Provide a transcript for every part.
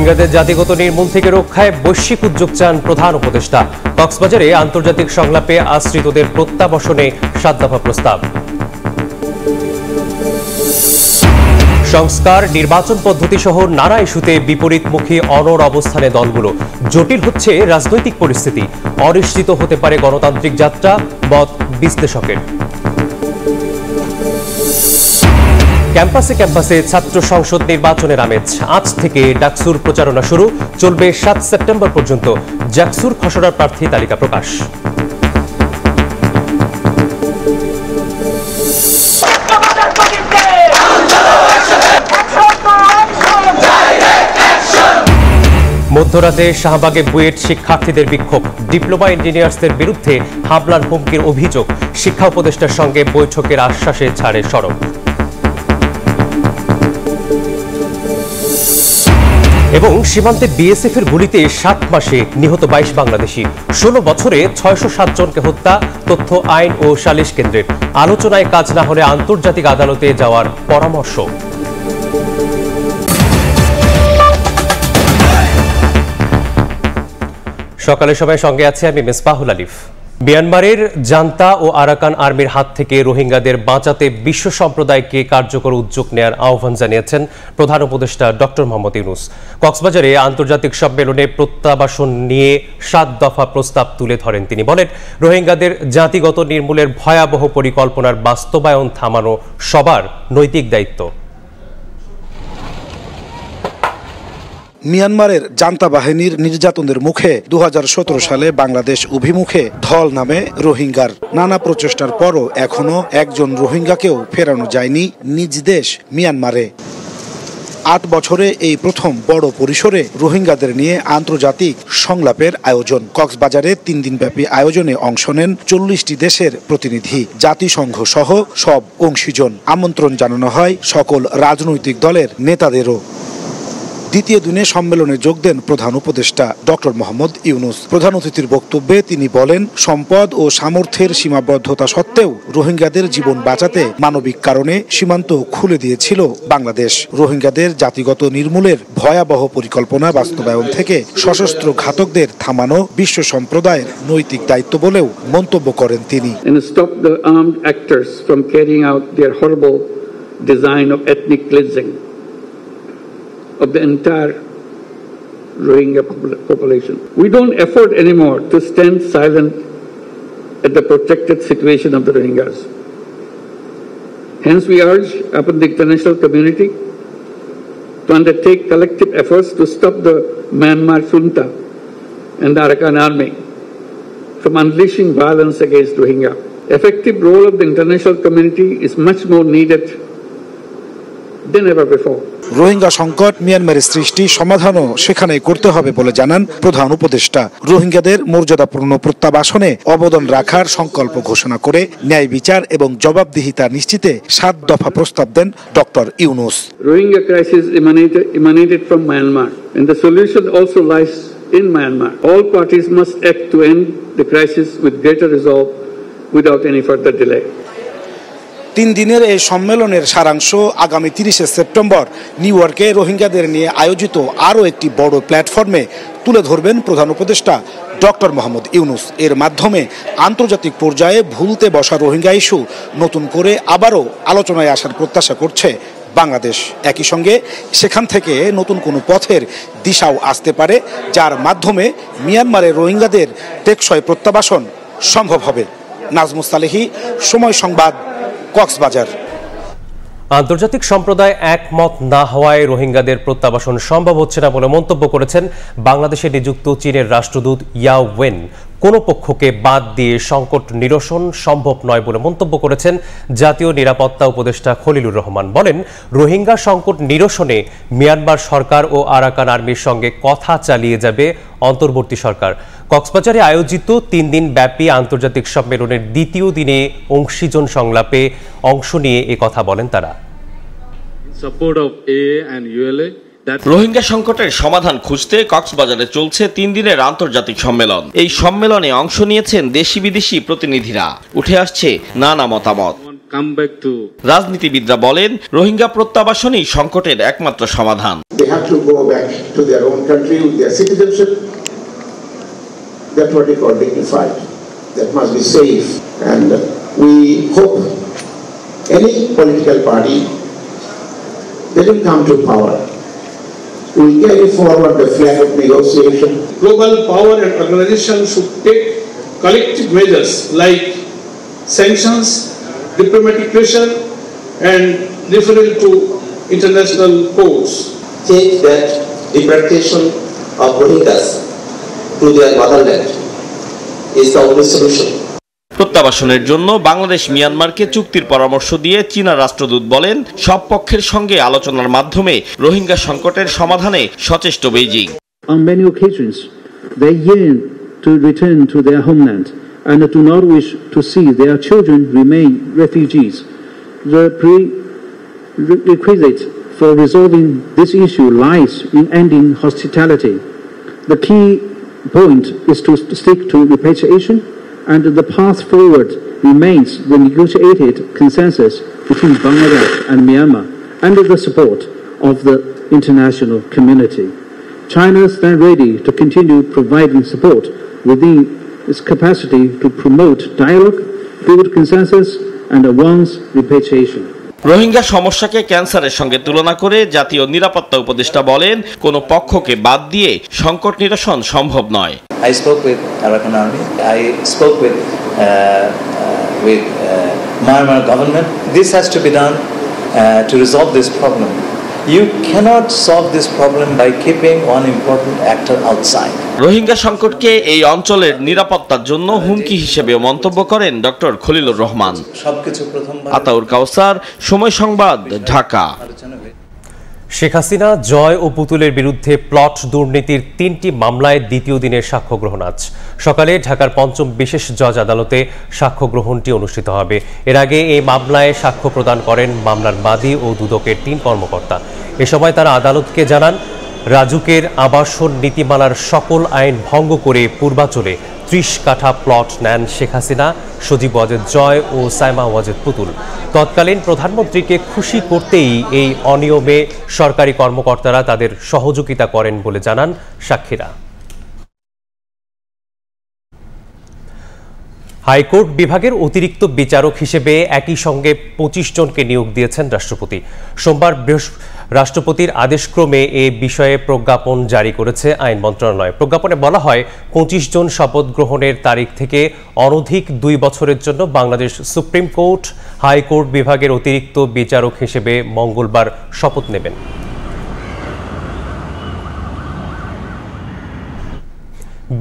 রোহিঙ্গাদের জাতিগত নির্মূল থেকে রক্ষায় বৈশ্বিক উদ্যোগ চান প্রধান উপদেষ্টা। কক্সবাজারে আন্তর্জাতিক সংলাপে আশ্রিতদের প্রত্যাবাসনে ৭ দফা প্রস্তাব। সংস্কার, নির্বাচন পদ্ধতি সহ নানা ইস্যুতে বিপরীতমুখী অনড় অবস্থানে দলগুলো। জটিল হচ্ছে রাজনৈতিক পরিস্থিতি, অনিশ্চিত হতে পারে গণতান্ত্রিক যাত্রা, মত বিশ্লেষকের। ক্যাম্পাসে ক্যাম্পাসে ছাত্র সংসদ নির্বাচনের আমেজ। আজ থেকে ডাকসুর প্রচারণা শুরু, চলবে ৭ সেপ্টেম্বর পর্যন্ত। ডাকসুর খসড়ার প্রার্থী তালিকা প্রকাশ। মধ্যরাতে শাহবাগে বুয়েট শিক্ষার্থীদের বিক্ষোভ। ডিপ্লোমা ইঞ্জিনিয়ার্সদের বিরুদ্ধে হামলার হুমকির অভিযোগ। শিক্ষা উপদেষ্টার সঙ্গে বৈঠকের আশ্বাসে ছাড়ে সড়ক। এবং সীমান্তে বিএসএফ এর গুলিতে ৭ মাসে নিহত ২২ বাংলাদেশি। ১৬ বছরে ৬০৭ জনকে হত্যা। তথ্য আইন ও সালিশ কেন্দ্রের। আলোচনায় কাজ না হলে আন্তর্জাতিক আদালতে যাওয়ার পরামর্শ। সকালে সবাই সঙ্গে আছে আমি মেসবাহুল আলিফ। মিয়ানমারের জান্তা ও আরাকান আর্মির হাত থেকে রোহিঙ্গাদের বাঁচাতে বিশ্ব সম্প্রদায়কে কার্যকর উদ্যোগ নেওয়ার আহ্বান জানিয়েছেন প্রধান উপদেষ্টা ডক্টর মোহাম্মদ ইউনূস। কক্সবাজারে আন্তর্জাতিক সম্মেলনে প্রত্যাবাসন নিয়ে ৭ দফা প্রস্তাব তুলে ধরেন তিনি। বলেন, রোহিঙ্গাদের জাতিগত নির্মূলের ভয়াবহ পরিকল্পনার বাস্তবায়ন থামানো সবার নৈতিক দায়িত্ব। মিয়ানমারের জান্তা বাহিনীর নির্যাতনের মুখে ২০১৭ সালে বাংলাদেশ অভিমুখে ধল নামে রোহিঙ্গার। নানা প্রচেষ্টার পরও এখনো একজন রোহিঙ্গাকেও ফেরানো যায়নি নিজ দেশ মিয়ানমারে। ৮ বছরে এই প্রথম বড় পরিসরে রোহিঙ্গাদের নিয়ে আন্তর্জাতিক সংলাপের আয়োজন। কক্সবাজারে ৩ দিনব্যাপী আয়োজনে অংশ নেন ৪০টি দেশের প্রতিনিধি, জাতিসংঘ সহ সব অংশীজন। আমন্ত্রণ জানানো হয় সকল রাজনৈতিক দলের নেতাদেরও। দ্বিতীয় দিনে সম্মেলনে যোগ দেন প্রধান উপদেষ্টা ডক্টর মোহাম্মদ ইউনূস। প্রধান অতিথির বক্তব্যে তিনি বলেন, সম্পদ ও সামর্থ্যের সীমাবদ্ধতা সত্ত্বেও রোহিঙ্গাদের জীবন বাঁচাতে মানবিক কারণে সীমান্ত খুলে দিয়েছিল বাংলাদেশ। রোহিঙ্গাদের জাতিগত নির্মূলের ভয়াবহ পরিকল্পনা বাস্তবায়ন থেকে সশস্ত্র ঘাতকদের থামানো বিশ্ব সম্প্রদায়ের নৈতিক দায়িত্ব বলেও মন্তব্য করেন তিনি। Of the entire Rohingya population. We don't afford anymore to stand silent at the protected situation of the Rohingyas. Hence we urge upon the international community to undertake collective efforts to stop the Myanmar junta and the Arakan army from unleashing violence against Rohingya. Effective role of the international community is much more needed than ever before. Rohingya সংকট মিয়ানমারের সৃষ্টি সমাধানও সেখানে করতে হবে বলে জানান প্রধান উপদেষ্টা। রোহিঙ্গাদের মর্যাদাপূর্ণ প্রত্যাবাসনে অবদান রাখার সংকল্প ঘোষণা করে ন্যায় বিচার এবং জবাবদিহিতা নিশ্চিতে ৭ দফা প্রস্তাব দেন doctor Yunus. Rohingya crisis emanated from Myanmar and the solution also lies in Myanmar. All parties must act to end the crisis with greater resolve without any further delay. ৩ দিনের এই সম্মেলনের সারাংশ আগামী ৩০ সেপ্টেম্বর নিউ ইয়র্কে রোহিঙ্গাদের নিয়ে আয়োজিত আরও একটি বড় প্ল্যাটফর্মে তুলে ধরবেন প্রধান উপদেষ্টা ডক্টর মোহাম্মদ ইউনূস। এর মাধ্যমে আন্তর্জাতিক পর্যায়ে ভুলতে বসা রোহিঙ্গা ইস্যু নতুন করে আবারও আলোচনায় আসার প্রত্যাশা করছে বাংলাদেশ। একই সঙ্গে সেখান থেকে নতুন কোনো পথের দিশাও আসতে পারে, যার মাধ্যমে মিয়ানমারের রোহিঙ্গাদের টেকসই প্রত্যাবাসন সম্ভব হবে। নাজমুস সালেহী, সময় সংবাদ, কক্সবাজার। আন্তর্জাতিক সম্প্রদায় একমত না হওয়ায় রোহিঙ্গাদের প্রত্যাবাসন সম্ভব হচ্ছে না বলে মন্তব্য করেছেন বাংলাদেশে নিযুক্ত চীনের রাষ্ট্রদূত ইয়াও ওয়েন। কোনো পক্ষকে বাদ দিয়ে সংকট নিরসন সম্ভব নয় বলে মন্তব্য করেছেন জাতীয় নিরাপত্তা উপদেষ্টা খলিলুর রহমান। বলেন, রোহিঙ্গা সংকট নিরসনে মিয়ানমার সরকার ও আরাকান আর্মির সঙ্গে কথা চালিয়ে যাবে অন্তর্বর্তী সরকার। কক্সবাজারে আয়োজিত ৩ দিন ব্যাপী আন্তর্জাতিক সম্মেলনের দ্বিতীয় দিনে অংশীজন সংলাপে অংশ নিয়ে কথা বলেন তারা। রোহিঙ্গা সংকটের সমাধান খুঁজতে কক্সবাজারে চলছে ৩ দিনের আন্তর্জাতিক সম্মেলন। এই সম্মেলনে অংশ নিয়েছেন দেশি বিদেশি প্রতিনিধিরা। উঠে আসছে নানা মতামত। come back to রাজনীতিবিদরা বলেন রোহিঙ্গা প্রত্যাবাসনই সংকটের একমাত্র সমাধান। They have to go back to their own country with their citizenship. That's what we call dignified. That must be safe. And we hope any political party that will come to power will carry forward the flag of negotiation. Global power and organizations should take collective measures like sanctions, diplomatic pressure, and referral to international courts. Take that deportation of Rohingyas to their motherland is the only solution. প্রত্যাবাসনের জন্য বাংলাদেশ মিয়ানমারকে চুক্তির পরামর্শ দিয়ে চীনা রাষ্ট্রদূত বলেন সব পক্ষের সঙ্গে আলোচনার মাধ্যমে রোহিঙ্গা সংকটের সমাধানে সচেষ্ট Beijing. On many occasions, they yearn to return to their homeland and do not wish to see their children remain refugees. The prerequisite for resolving this issue lies in ending hostility. The key point is to stick to repatriation, and the path forward remains the negotiated consensus between Bangladesh and Myanmar under the support of the international community. China stands ready to continue providing support within its capacity to promote dialogue, build consensus, and advance repatriation. Rohingya সমস্যাকে ক্যান্সারের সঙ্গে তুলনা করে জাতীয় নিরাপত্তা উপদেষ্টা বলেন কোনো পক্ষকে বাদ দিয়ে সংকট নিরসন সম্ভব নয়। I spoke with Arakan Army. I spoke with Myanmar government. This has to be done to resolve this problem. You cannot solve this problem by keeping one important actor outside. Rohingya সংকটকে এই অঞ্চলের নিরাপত্তার জন্য হুমকি হিসেবেও মন্তব্য করেন ডক্টর খলিলুর রহমান। আতাউর কাউসার, সময় সংবাদ, ঢাকা। শেখ হাসিনা, জয় ও পুতুলের বিরুদ্ধে প্লট দুর্নীতির 3টি মামলায় দ্বিতীয় দিনের সাক্ষ্য গ্রহণ আজ সকালে ঢাকার 5ম বিশেষ জজ আদালতে সাক্ষ্য গ্রহণটি অনুষ্ঠিত হবে। এর আগে এই মামলায় সাক্ষ্য প্রদান করেন মামলার বাদী ও দুদকের 3 কর্মকর্তা। এ সময় তারা আদালতকে জানান রাজুকের আবাসন নীতিমালার সকল আইন ভঙ্গ করে পূর্বাচলে 30 কাঠা প্লট নেন শেখ হাসিনা, সজীব ওয়াজেদ জয় ও সাইমা ওয়াজেদ পুতুল। তৎকালীন প্রধানমন্ত্রীকে খুশি করতেই এই অনিয়মে সরকারি কর্মকর্তারা তাদের সহযোগিতা করেন বলে জানান সাক্ষীরা। হাইকোর্ট বিভাগের অতিরিক্ত বিচারক হিসেবে একই সঙ্গে 25 জনকে নিয়োগ দিয়েছেন রাষ্ট্রপতি। সোমবার রাষ্ট্রপতির আদেশক্রমে এ বিষয়ে প্রজ্ঞাপন জারি করেছে আইন মন্ত্রণালয়। প্রজ্ঞাপনে বলা হয় 25 জন শপথ গ্রহণের তারিখ থেকে অনধিক 2 বছরের জন্য বাংলাদেশ সুপ্রিম কোর্ট হাইকোর্ট বিভাগের অতিরিক্ত বিচারক হিসেবে মঙ্গলবার শপথ নেবেন।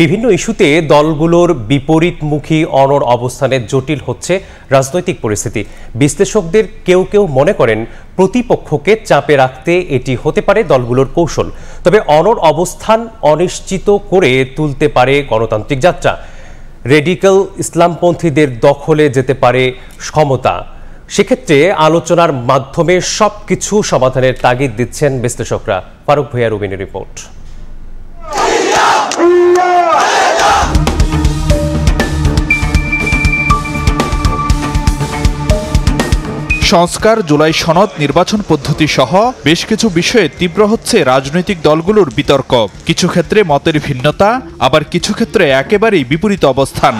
বিভিন্ন ইস্যুতে দলগুলোর বিপরীতমুখী অনড় অবস্থানে জটিল হচ্ছে রাজনৈতিক পরিস্থিতি। বিশ্লেষকদের কেউ কেউ মনে করেন প্রতিপক্ষকে চাপে রাখতে এটি হতে পারে দলগুলোর কৌশল। তবে অনড় অবস্থান অনিশ্চিত করে তুলতে পারে গণতান্ত্রিক যাত্রা। রেডিক্যাল ইসলামপন্থীদের দখলে যেতে পারে ক্ষমতা। সেক্ষেত্রে আলোচনার মাধ্যমে সবকিছু সমাধানের তাগিদ দিচ্ছেন বিশ্লেষকরা। ফারুক ভূঁইয়া রুবিনের রিপোর্ট। সংস্কার, জুলাই সনদ, নির্বাচন পদ্ধতি সহ বেশ কিছু বিষয়ে তীব্র হচ্ছে রাজনৈতিক দলগুলোর বিতর্ক। কিছু ক্ষেত্রে মতের ভিন্নতা, আবার কিছু ক্ষেত্রে একেবারেই বিপরীত অবস্থান।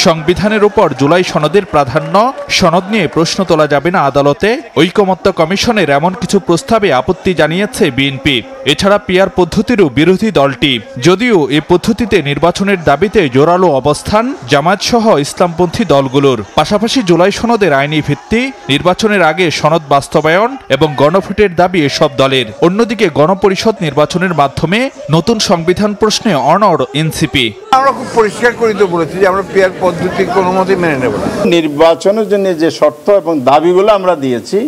সংবিধানের উপর জুলাই সনদের প্রাধান্য, সনদ নিয়ে প্রশ্ন তোলা যাবে না আদালতে, ঐকমত্য কমিশনের এমন কিছু প্রস্তাবে আপত্তি জানিয়েছে বিএনপি। এছাড়া পিআর পদ্ধতিরও বিরোধী দলটি। যদিও এ পদ্ধতিতে নির্বাচনের দাবিতে জোরালো অবস্থান জামায়াত সহ ইসলামপন্থী দলগুলোর। পাশাপাশি জুলাই সনদের আইনি ভিত্তি, নির্বাচনের আগে সনদ বাস্তবায়ন এবং গণভোটের দাবি এসব দলের। অন্যদিকে গণপরিষদ নির্বাচনের মাধ্যমে নতুন সংবিধান প্রশ্নে অনড় এনসিপি। আমরা খুব পরিষ্কার করে তো বলেছি যে আমরা পিআর পদ্ধতি কোনো মতেই মেনে নেব না। নির্বাচনের জন্য যে শর্ত এবং দাবিগুলো আমরা দিয়েছি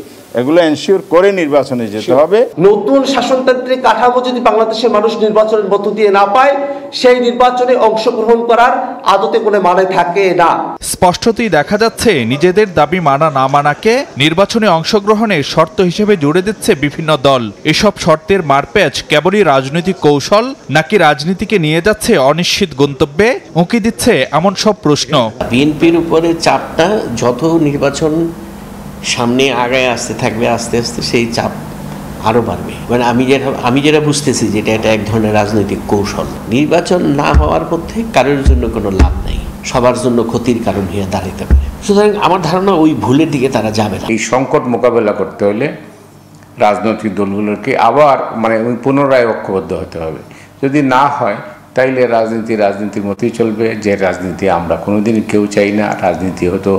এগুলো এনশিওর করে নির্বাচনে যেতে হবে। নতুন শাসনতান্ত্রিক কাঠামো যদি বাংলাদেশের মানুষ নির্বাচনের মধ্য দিয়ে না পায়, সেই নির্বাচনে অংশগ্রহণ করার আদতে কোনো মানে থাকে না। স্পষ্টতই দেখা যাচ্ছে নিজেদের দাবি মানা না মানাকে নির্বাচনে অংশগ্রহণের শর্ত হিসেবে জুড়ে দিচ্ছে বিভিন্ন দল। এসব শর্তের মারপ্যাচ কেবলই রাজনৈতিক কৌশল নাকি রাজনীতিকে নিয়ে যাচ্ছে অনিশ্চিত গন্তব্যে উঁকি দিচ্ছে এমন সব প্রশ্ন। বিএনপির উপরে চাপটা যত নির্বাচন সামনে আগায় আসতে থাকবে, আস্তে আস্তে সেই চাপ আরো বাড়বে। মানে আমি যেটা বুঝতেছি যেটা এটা এক ধরনের রাজনৈতিক কৌশল। নির্বাচন না হওয়ার পথে কারোর জন্য কোনো লাভ নাই, সবার জন্য ক্ষতির কারণ হয়ে দাঁড়াতে পারে। সুতরাং আমার ধারণা ওই ভুলের দিকে তারা যাবে না। এই সংকট মোকাবেলা করতে হলে রাজনৈতিক দলগুলোকে আবার পুনরায় ঐক্যবদ্ধ হতে হবে। যদি না হয় তাইলে রাজনীতির মতোই চলবে, যে রাজনীতি আমরা কোনোদিন কেউ চাই না। রাজনীতি হয়তো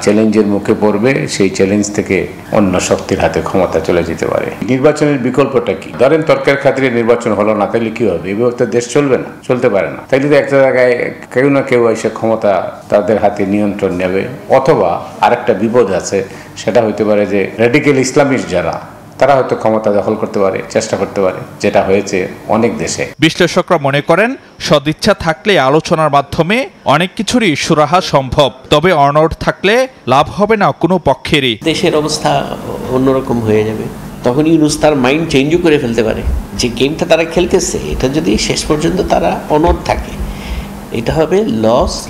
চ্যালেঞ্জের মুখে পড়বে, সেই চ্যালেঞ্জ থেকে অন্য শক্তির হাতে ক্ষমতা চলে যেতে পারে। নির্বাচনের বিকল্পটা কি? ধরেন তর্কের খাতিরে নির্বাচন হলো না, তাইলে কি হবে? এভাবে তো দেশ চলবে না, চলতে পারে না। তাইলে তো একটা জায়গায় কেউ না কেউ এসে ক্ষমতা তাদের হাতে নিয়ন্ত্রণ নেবে। অথবা আরেকটা বিপদ আছে, সেটা হইতে পারে যে রেডিক্যাল ইসলামিস্ট যারা, তারা হয়তো ক্ষমতা দখল করতে পারে, চেষ্টা করতে পারে, যেটা হয়েছে অনেক দেশে। বিশ্লেষকরা মনে করেন সদিচ্ছা থাকলে আলোচনার মাধ্যমে অনেক কিছুরই সুরাহা সম্ভব, তবে অনড় থাকলে লাভ হবে না কোনো পক্ষেরই। দেশের অবস্থা অন্যরকম হয়ে যাবে, তখন ইউনূস তার মাইন্ড চেঞ্জও করে ফেলতে পারে। যে গেমটা তারা খেলতেছে, এটা যদি শেষ পর্যন্ত তারা অনড় থাকে, এটা হবে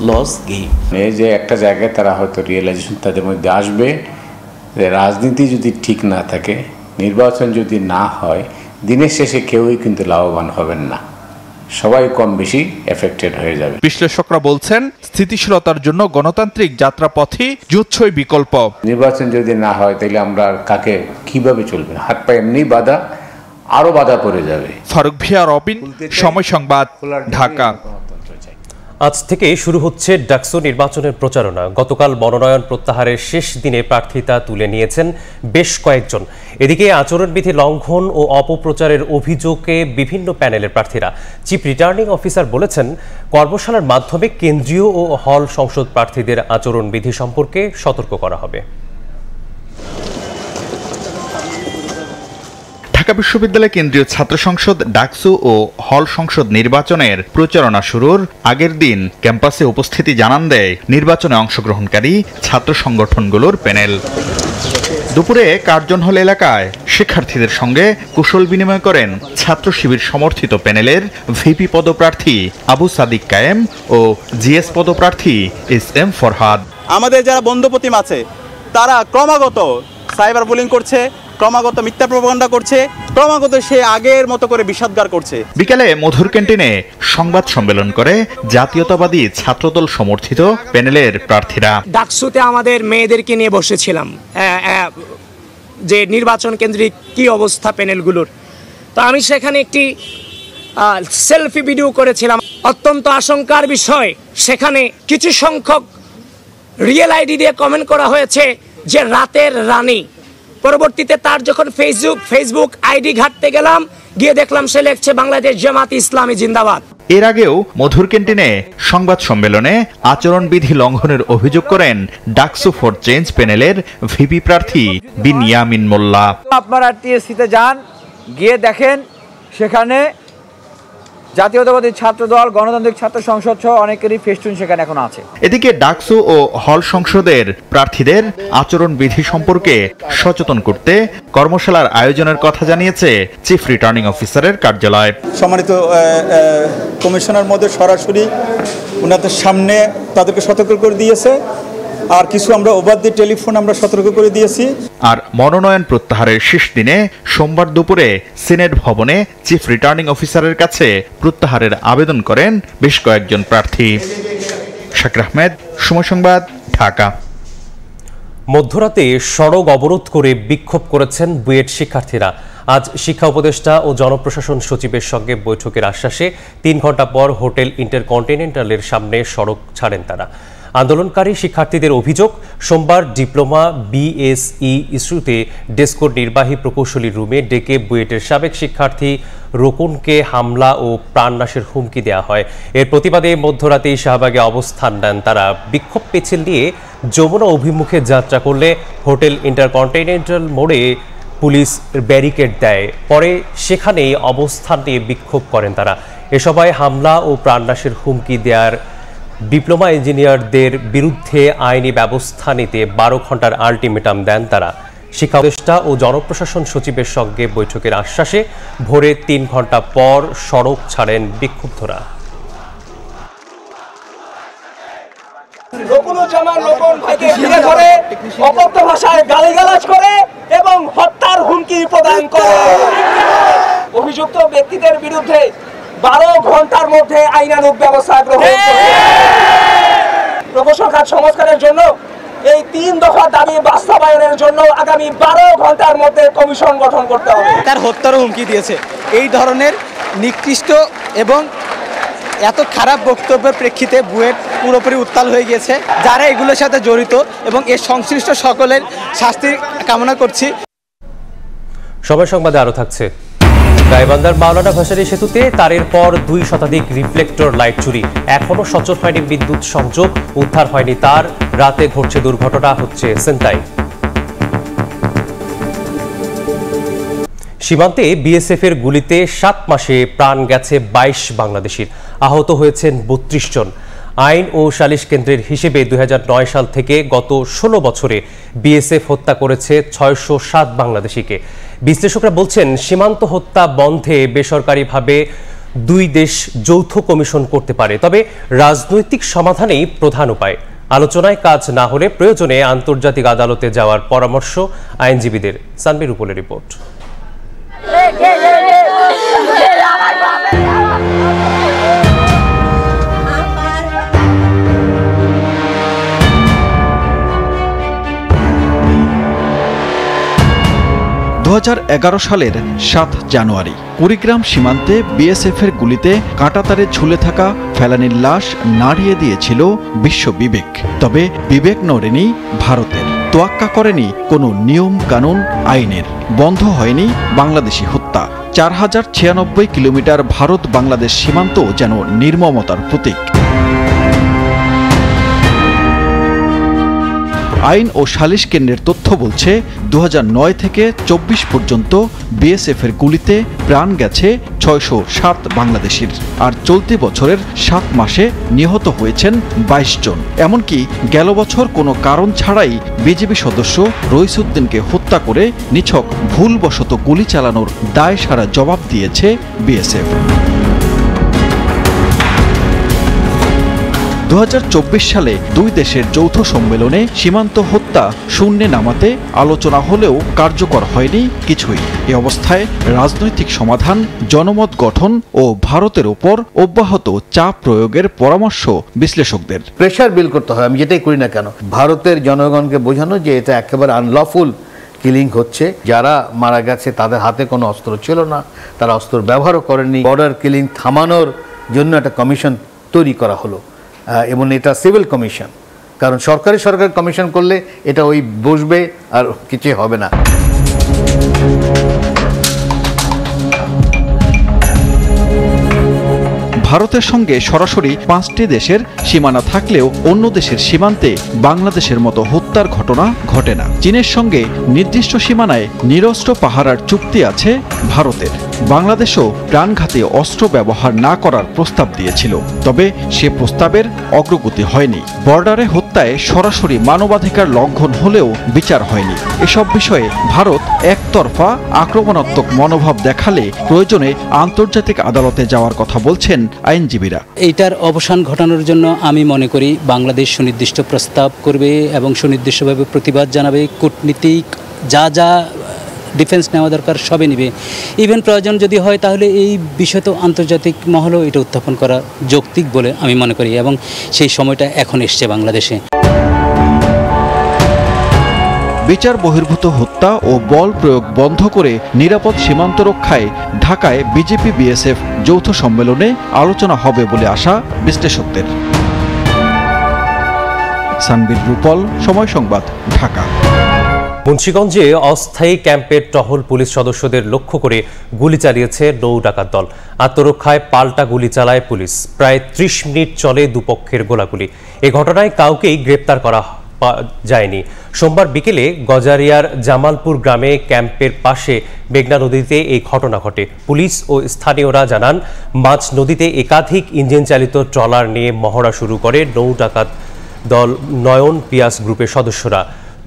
লস গেম। এই যে একটা জায়গায় তারা হয়তো রিয়েলাইজেশন তাদের মধ্যে আসবে যে রাজনীতি যদি ঠিক না থাকে, নির্বাচন যদি না হয়, দিনের শেষে কেউই কিন্তু লাভবান হবেন না, সবাই কম বেশি এফেক্টেড হয়ে যাবে। বিশ্লেষকরা বলছেন স্থিতিশীলতার জন্য গণতান্ত্রিক যাত্রাপথই জুৎসই বিকল্প। নির্বাচন যদি না হয় তাহলে আমরা কাকে কিভাবে চলবে? হাত পা এমনি বাধা, আরো বাধা পড়ে যাবে। ফারুক ভিয়া, রবিন, সময় সংবাদ, ঢাকা। আজ থেকে শুরু হচ্ছে ডাকসু নির্বাচনের প্রচারণা। গতকাল মনোনয়ন প্রত্যাহারের শেষ দিনে প্রার্থিতা তুলে নিয়েছেন বেশ কয়েকজন। এদিকে আচরণবিধি লঙ্ঘন ও অপপ্রচারের অভিযোগে বিভিন্ন প্যানেলের প্রার্থীরা। চিফ রিটার্নিং অফিসার বলেছেন, কর্মশালার মাধ্যমে কেন্দ্রীয় ও হল সংসদ প্রার্থীদের আচরণবিধি সম্পর্কে সতর্ক করা হবে। ঢাকা বিশ্ববিদ্যালয় কেন্দ্রীয় ছাত্র সংসদ ডাকসু ও হল সংসদ নির্বাচনের প্রচারণা শুরুর আগের দিন ক্যাম্পাসে উপস্থিতি জানান দেয় নির্বাচনে অংশগ্রহণকারী ছাত্র সংগঠনগুলোর প্যানেল। দুপুরে কার্জন হল এলাকায় শিক্ষার্থীদের সঙ্গে কুশল বিনিময় করেন ছাত্র শিবির সমর্থিত প্যানেলের ভিপি পদপ্রার্থী আবু সাদিক কায়েম ও জিএস পদপ্রার্থী SM ফরহাদ। আমাদের যারা বন্ধুপ্রতিম আছে তারা ক্রমাগত সাইবার বুলিং করছে, ক্রমাগত মিথ্যা প্রপাগান্ডা করছে, ক্রমাগত সে আগের মতো করে বিষাদগার করছে। বিকালে মধুর ক্যান্টিনে সংবাদ সম্মেলন করে জাতীয়তাবাদী ছাত্রদল সমর্থিত প্যানেলের প্রার্থীরা। ডাকসুতে আমাদের মেয়েদেরকে নিয়ে বসেছিলাম যে নির্বাচন কেন্দ্রিক কি অবস্থা প্যানেলগুলোর। তো আমি সেখানে একটি সেলফি ভিডিও করেছিলাম। অত্যন্ত আশঙ্কার বিষয়, সেখানে কিছু সংখ্যক রিয়েল আইডি দিয়ে কমেন্ট করা হয়েছে যে রাতের রানী। পরবর্তীতে তার যখন ফেসবুক আইডি ঘাঁটতে গেলাম, গিয়ে দেখলাম সে লিখছে বাংলাদেশ জামাত ইসলামী জিন্দাবাদ। এর আগেও মধুর ক্যান্টিনে সংবাদ সম্মেলনে আচরণবিধি লঙ্ঘনের অভিযোগ করেন ডাকসু ফর চেঞ্জ প্যানেলের ভিপি প্রার্থী বিনিয়ামিন মোল্লা। আপনারা টিএসসিতে যান, গিয়ে দেখেন সেখানে জাতীয়তাবাদী ছাত্রদল, গণতান্ত্রিক ছাত্র সংসদ সহ অনেকেরই ফেস্টুন সেখানে এখন আছে। এদিকে ডাকসু ও হল সংসদের প্রার্থীদের আচরণবিধি সম্পর্কে সচেতন করতে কর্মশালার আয়োজনের কথা জানিয়েছে চিফ রিটার্নিং অফিসারের কার্যালয়। সম্মানিত কমিশনার মধ্যে সরাসরি ওনাদের সামনে তাদেরকে সতর্ক করে দিয়েছে, আর কিছু আমরা ওভার দি টেলিফোন আমরা সতর্ক করে দিয়েছি। আর মনোনয়ন প্রত্যাহারের শেষ দিনে সোমবার দুপুরে সিনেট ভবনে চিফ রিটার্নিং অফিসারের কাছে প্রত্যাহারের আবেদন করেন বেশ কয়েকজন প্রার্থী। শাকির আহমেদ, সময় সংবাদ, ঢাকা। মধ্যরাতে সড়ক অবরোধ করে বিক্ষোভ করেছেন বুয়েট শিক্ষার্থীরা। আজ শিক্ষা উপদেষ্টা ও জনপ্রশাসন সচিবের সঙ্গে বৈঠকের আশ্বাসে 3 ঘণ্টা পর হোটেল ইন্টারকন্টিনেন্টালের সামনে সড়ক ছাড়েন তারা। আন্দোলনকারী শিক্ষার্থীদের অভিযোগ, সোমবার ডিপ্লোমা বিএসই ইস্যুতে ডেসকোর নির্বাহী প্রকৌশলী রুমে ডেকে বুয়েটের সাবেক শিক্ষার্থী রোকনকে হামলা ও প্রাণনাশের হুমকি দেওয়া হয়। এর প্রতিবাদে মধ্যরাতেই শাহবাগে অবস্থান নেন তারা। বিক্ষোভ মিছিল নিয়ে যমুনা অভিমুখে যাত্রা করলে হোটেল ইন্টারকন্টিনেন্টাল মোড়ে পুলিশ ব্যারিকেড দেয়। পরে সেখানেই অবস্থান নিয়ে বিক্ষোভ করেন তারা। এ সভায় হামলা ও প্রাণনাশের হুমকি দেওয়ার ডিপ্লোমা ইঞ্জিনিয়ারদের বিরুদ্ধে আইনি ব্যবস্থা নিতে 12 ঘন্টার আলটিমেটাম দেন তারা। শিক্ষা উপদেষ্টা ও জনপ্রশাসন সচিবের সঙ্গে বৈঠকের আশ্বাসে ভোরে 3 ঘন্টা পর সড়ক ছাড়েন বিক্ষুব্ধরা। রকুনুজ্জামান রোকন ভাইকে ঘিরে ধরে অকথ্য ভাষায় গালিগালাজ করে এবং হত্যার হুমকি প্রদান করে। অভিযুক্ত ব্যক্তিদের বিরুদ্ধে 12 ঘন্টার মধ্যে আইনানুগ ব্যবস্থা গ্রহণ করে। প্রকৌশল খাত সংস্কারের জন্য এই 3 দফা দাবি বাস্তবায়নের জন্য আগামী 12 ঘন্টার মধ্যে কমিশন গঠন করতে হবে। তার হত্যার হুমকি দিয়েছে। এই ধরনের নিকৃষ্ট এবং এত খারাপ বক্তব্যের প্রেক্ষিতে বুয়েট পুরোপুরি উত্তাল হয়ে গিয়েছে। যারা এগুলোর সাথে জড়িত এবং এর সংশ্লিষ্ট সকলের শাস্তি কামনা করছি। সময় সংবাদে আরো থাকছে। গাইবান্ধার মাওলানা ভাসানী সেতুতে তারের পর 2 শতাধিক রিফ্লেক্টর লাইট চুরি। এখনো সচল হয়নি বিদ্যুৎ সংযোগ, উদ্ধার হয়নি তার। রাতে ঘটছে দুর্ঘটনা, হচ্ছে ছিনতাই। সীমান্তে বিএসএফ এর গুলিতে 7 মাসে প্রাণ গেছে 22 বাংলাদেশির, আহত হয়েছেন 32 জন। আইন ও সালিশ কেন্দ্রের হিসেবে 2009 সাল থেকে গত 16 বছরে বিএসএফ হত্যা করেছে 607 বাংলাদেশিকে। বিশ্লেষকরা বলছেন, সীমান্ত হত্যা বন্ধে বেসরকারিভাবে 2 দেশ যৌথ কমিশন করতে পারে, তবে রাজনৈতিক সমাধানেই প্রধান উপায়। আলোচনায় কাজ না হলে প্রয়োজনে আন্তর্জাতিক আদালতে যাওয়ার পরামর্শ আইনজীবীদের। সানবির উপলের রিপোর্ট। 2011 সালের 7 জানুয়ারি কুড়িগ্রাম সীমান্তে বিএসএফের গুলিতে কাঁটাতারে ঝুলে থাকা ফেলানীর লাশ নাড়িয়ে দিয়েছিল বিশ্ব বিবেক। তবে বিবেক নড়েনি ভারতের, তোয়াক্কা করেনি কোনো নিয়ম কানুন আইনের, বন্ধ হয়নি বাংলাদেশি হত্যা। 4096 কিলোমিটার ভারত বাংলাদেশ সীমান্ত যেন নির্মমতার প্রতীক। আইন ও সালিশ কেন্দ্রের তথ্য বলছে 2009 থেকে 24 পর্যন্ত বিএসএফ এর গুলিতে প্রাণ গেছে 607 বাংলাদেশির, আর চলতি বছরের 7 মাসে নিহত হয়েছেন 22 জন। এমনকি গেল বছর কোনো কারণ ছাড়াই বিজেপি সদস্য রইসুদ্দিনকে হত্যা করে নিছক ভুলবশত গুলি চালানোর দায় সারা জবাব দিয়েছে বিএসএফ। 2024 সালে 2 দেশের যৌথ সম্মেলনে সীমান্ত হত্যা শূন্যে নামাতে আলোচনা হলেও কার্যকর হয়নি কিছুই। এ অবস্থায় রাজনৈতিক সমাধান, জনমত গঠন ও ভারতের উপর অব্যাহত চাপ প্রয়োগের পরামর্শ বিশ্লেষকদের। প্রেশার বিল করতে হয়, আমি যেটাই করি না কেন, ভারতের জনগণকে বোঝানো যে এটা একেবারে আনলফুল কিলিং হচ্ছে। যারা মারা গেছে তাদের হাতে কোনো অস্ত্র ছিল না, তারা অস্ত্র ব্যবহারও করেননি। বর্ডার কিলিং থামানোর জন্য একটা কমিশন তৈরি করা হলো, এবং এটা সিভিল কমিশন, কারণ সরকারি কমিশন করলে এটা ওই বসবে আর কিছু হবে না। ভারতের সঙ্গে সরাসরি 5টি দেশের সীমানা থাকলেও অন্য দেশের সীমান্তে বাংলাদেশের মতো হত্যার ঘটনা ঘটে না। চীনের সঙ্গে নির্দিষ্ট সীমানায় নিরস্ত্র পাহারার চুক্তি আছে ভারতের। বাংলাদেশও প্রাণঘাতী অস্ত্র ব্যবহার না করার প্রস্তাব দিয়েছিল, তবে সে প্রস্তাবের অগ্রগতি হয়নি। বর্ডারে হত্যায় সরাসরি মানবাধিকার লঙ্ঘন হলেও বিচার হয়নি। এসব বিষয়ে ভারত একতরফা আক্রমণাত্মক মনোভাব দেখালে প্রয়োজনে আন্তর্জাতিক আদালতে যাওয়ার কথা বলছেন আইনজীবীরা। এইটার অবসান ঘটানোর জন্য আমি মনে করি বাংলাদেশ সুনির্দিষ্ট প্রস্তাব করবে এবং সুনির্দিষ্টভাবে প্রতিবাদ জানাবে। কূটনীতিক যা যা ডিফেন্স নেওয়া দরকার সবে নেবে। ইভেন প্রয়োজন যদি হয় তাহলে এই বিষয় তো আন্তর্জাতিক মহলেও এটা উত্থাপন করা যৌক্তিক বলে আমি মনে করি, এবং সেই সময়টা এখন এসছে বাংলাদেশে। বিচার বহির্ভূত হত্যা ও বল প্রয়োগ বন্ধ করে নিরাপদ সীমান্ত রক্ষায় ঢাকায় বিজেপি বিএসএফ যৌথ সম্মেলনে আলোচনা হবে বলে আশা বিশ্লেষকদের। সানবীর রূপল, সময় সংবাদ, ঢাকা। মুন্সিগঞ্জে অস্থায়ী ক্যাম্পের টহল পুলিশ সদস্যদের লক্ষ্য করে গুলি চালিয়েছে নৌ ডাকাত দল। আত্মরক্ষায় পাল্টা গুলি চালায় পুলিশ। প্রায় ৩০ মিনিট চলে দুপক্ষের গোলাগুলি। এ ঘটনায় কাউকেই গ্রেপ্তার করা যায়নি। সোমবার বিকেলে গজারিয়ার জামালপুর গ্রামে ক্যাম্পের পাশে মেঘনা নদীতে এই ঘটনা ঘটে। পুলিশ ও স্থানীয়রা জানান, মাঝ নদীতে একাধিক ইঞ্জিন চালিত ট্রলার নিয়ে মহড়া শুরু করে নৌ ডাকাত দল নয়ন পিয়াস গ্রুপের সদস্যরা।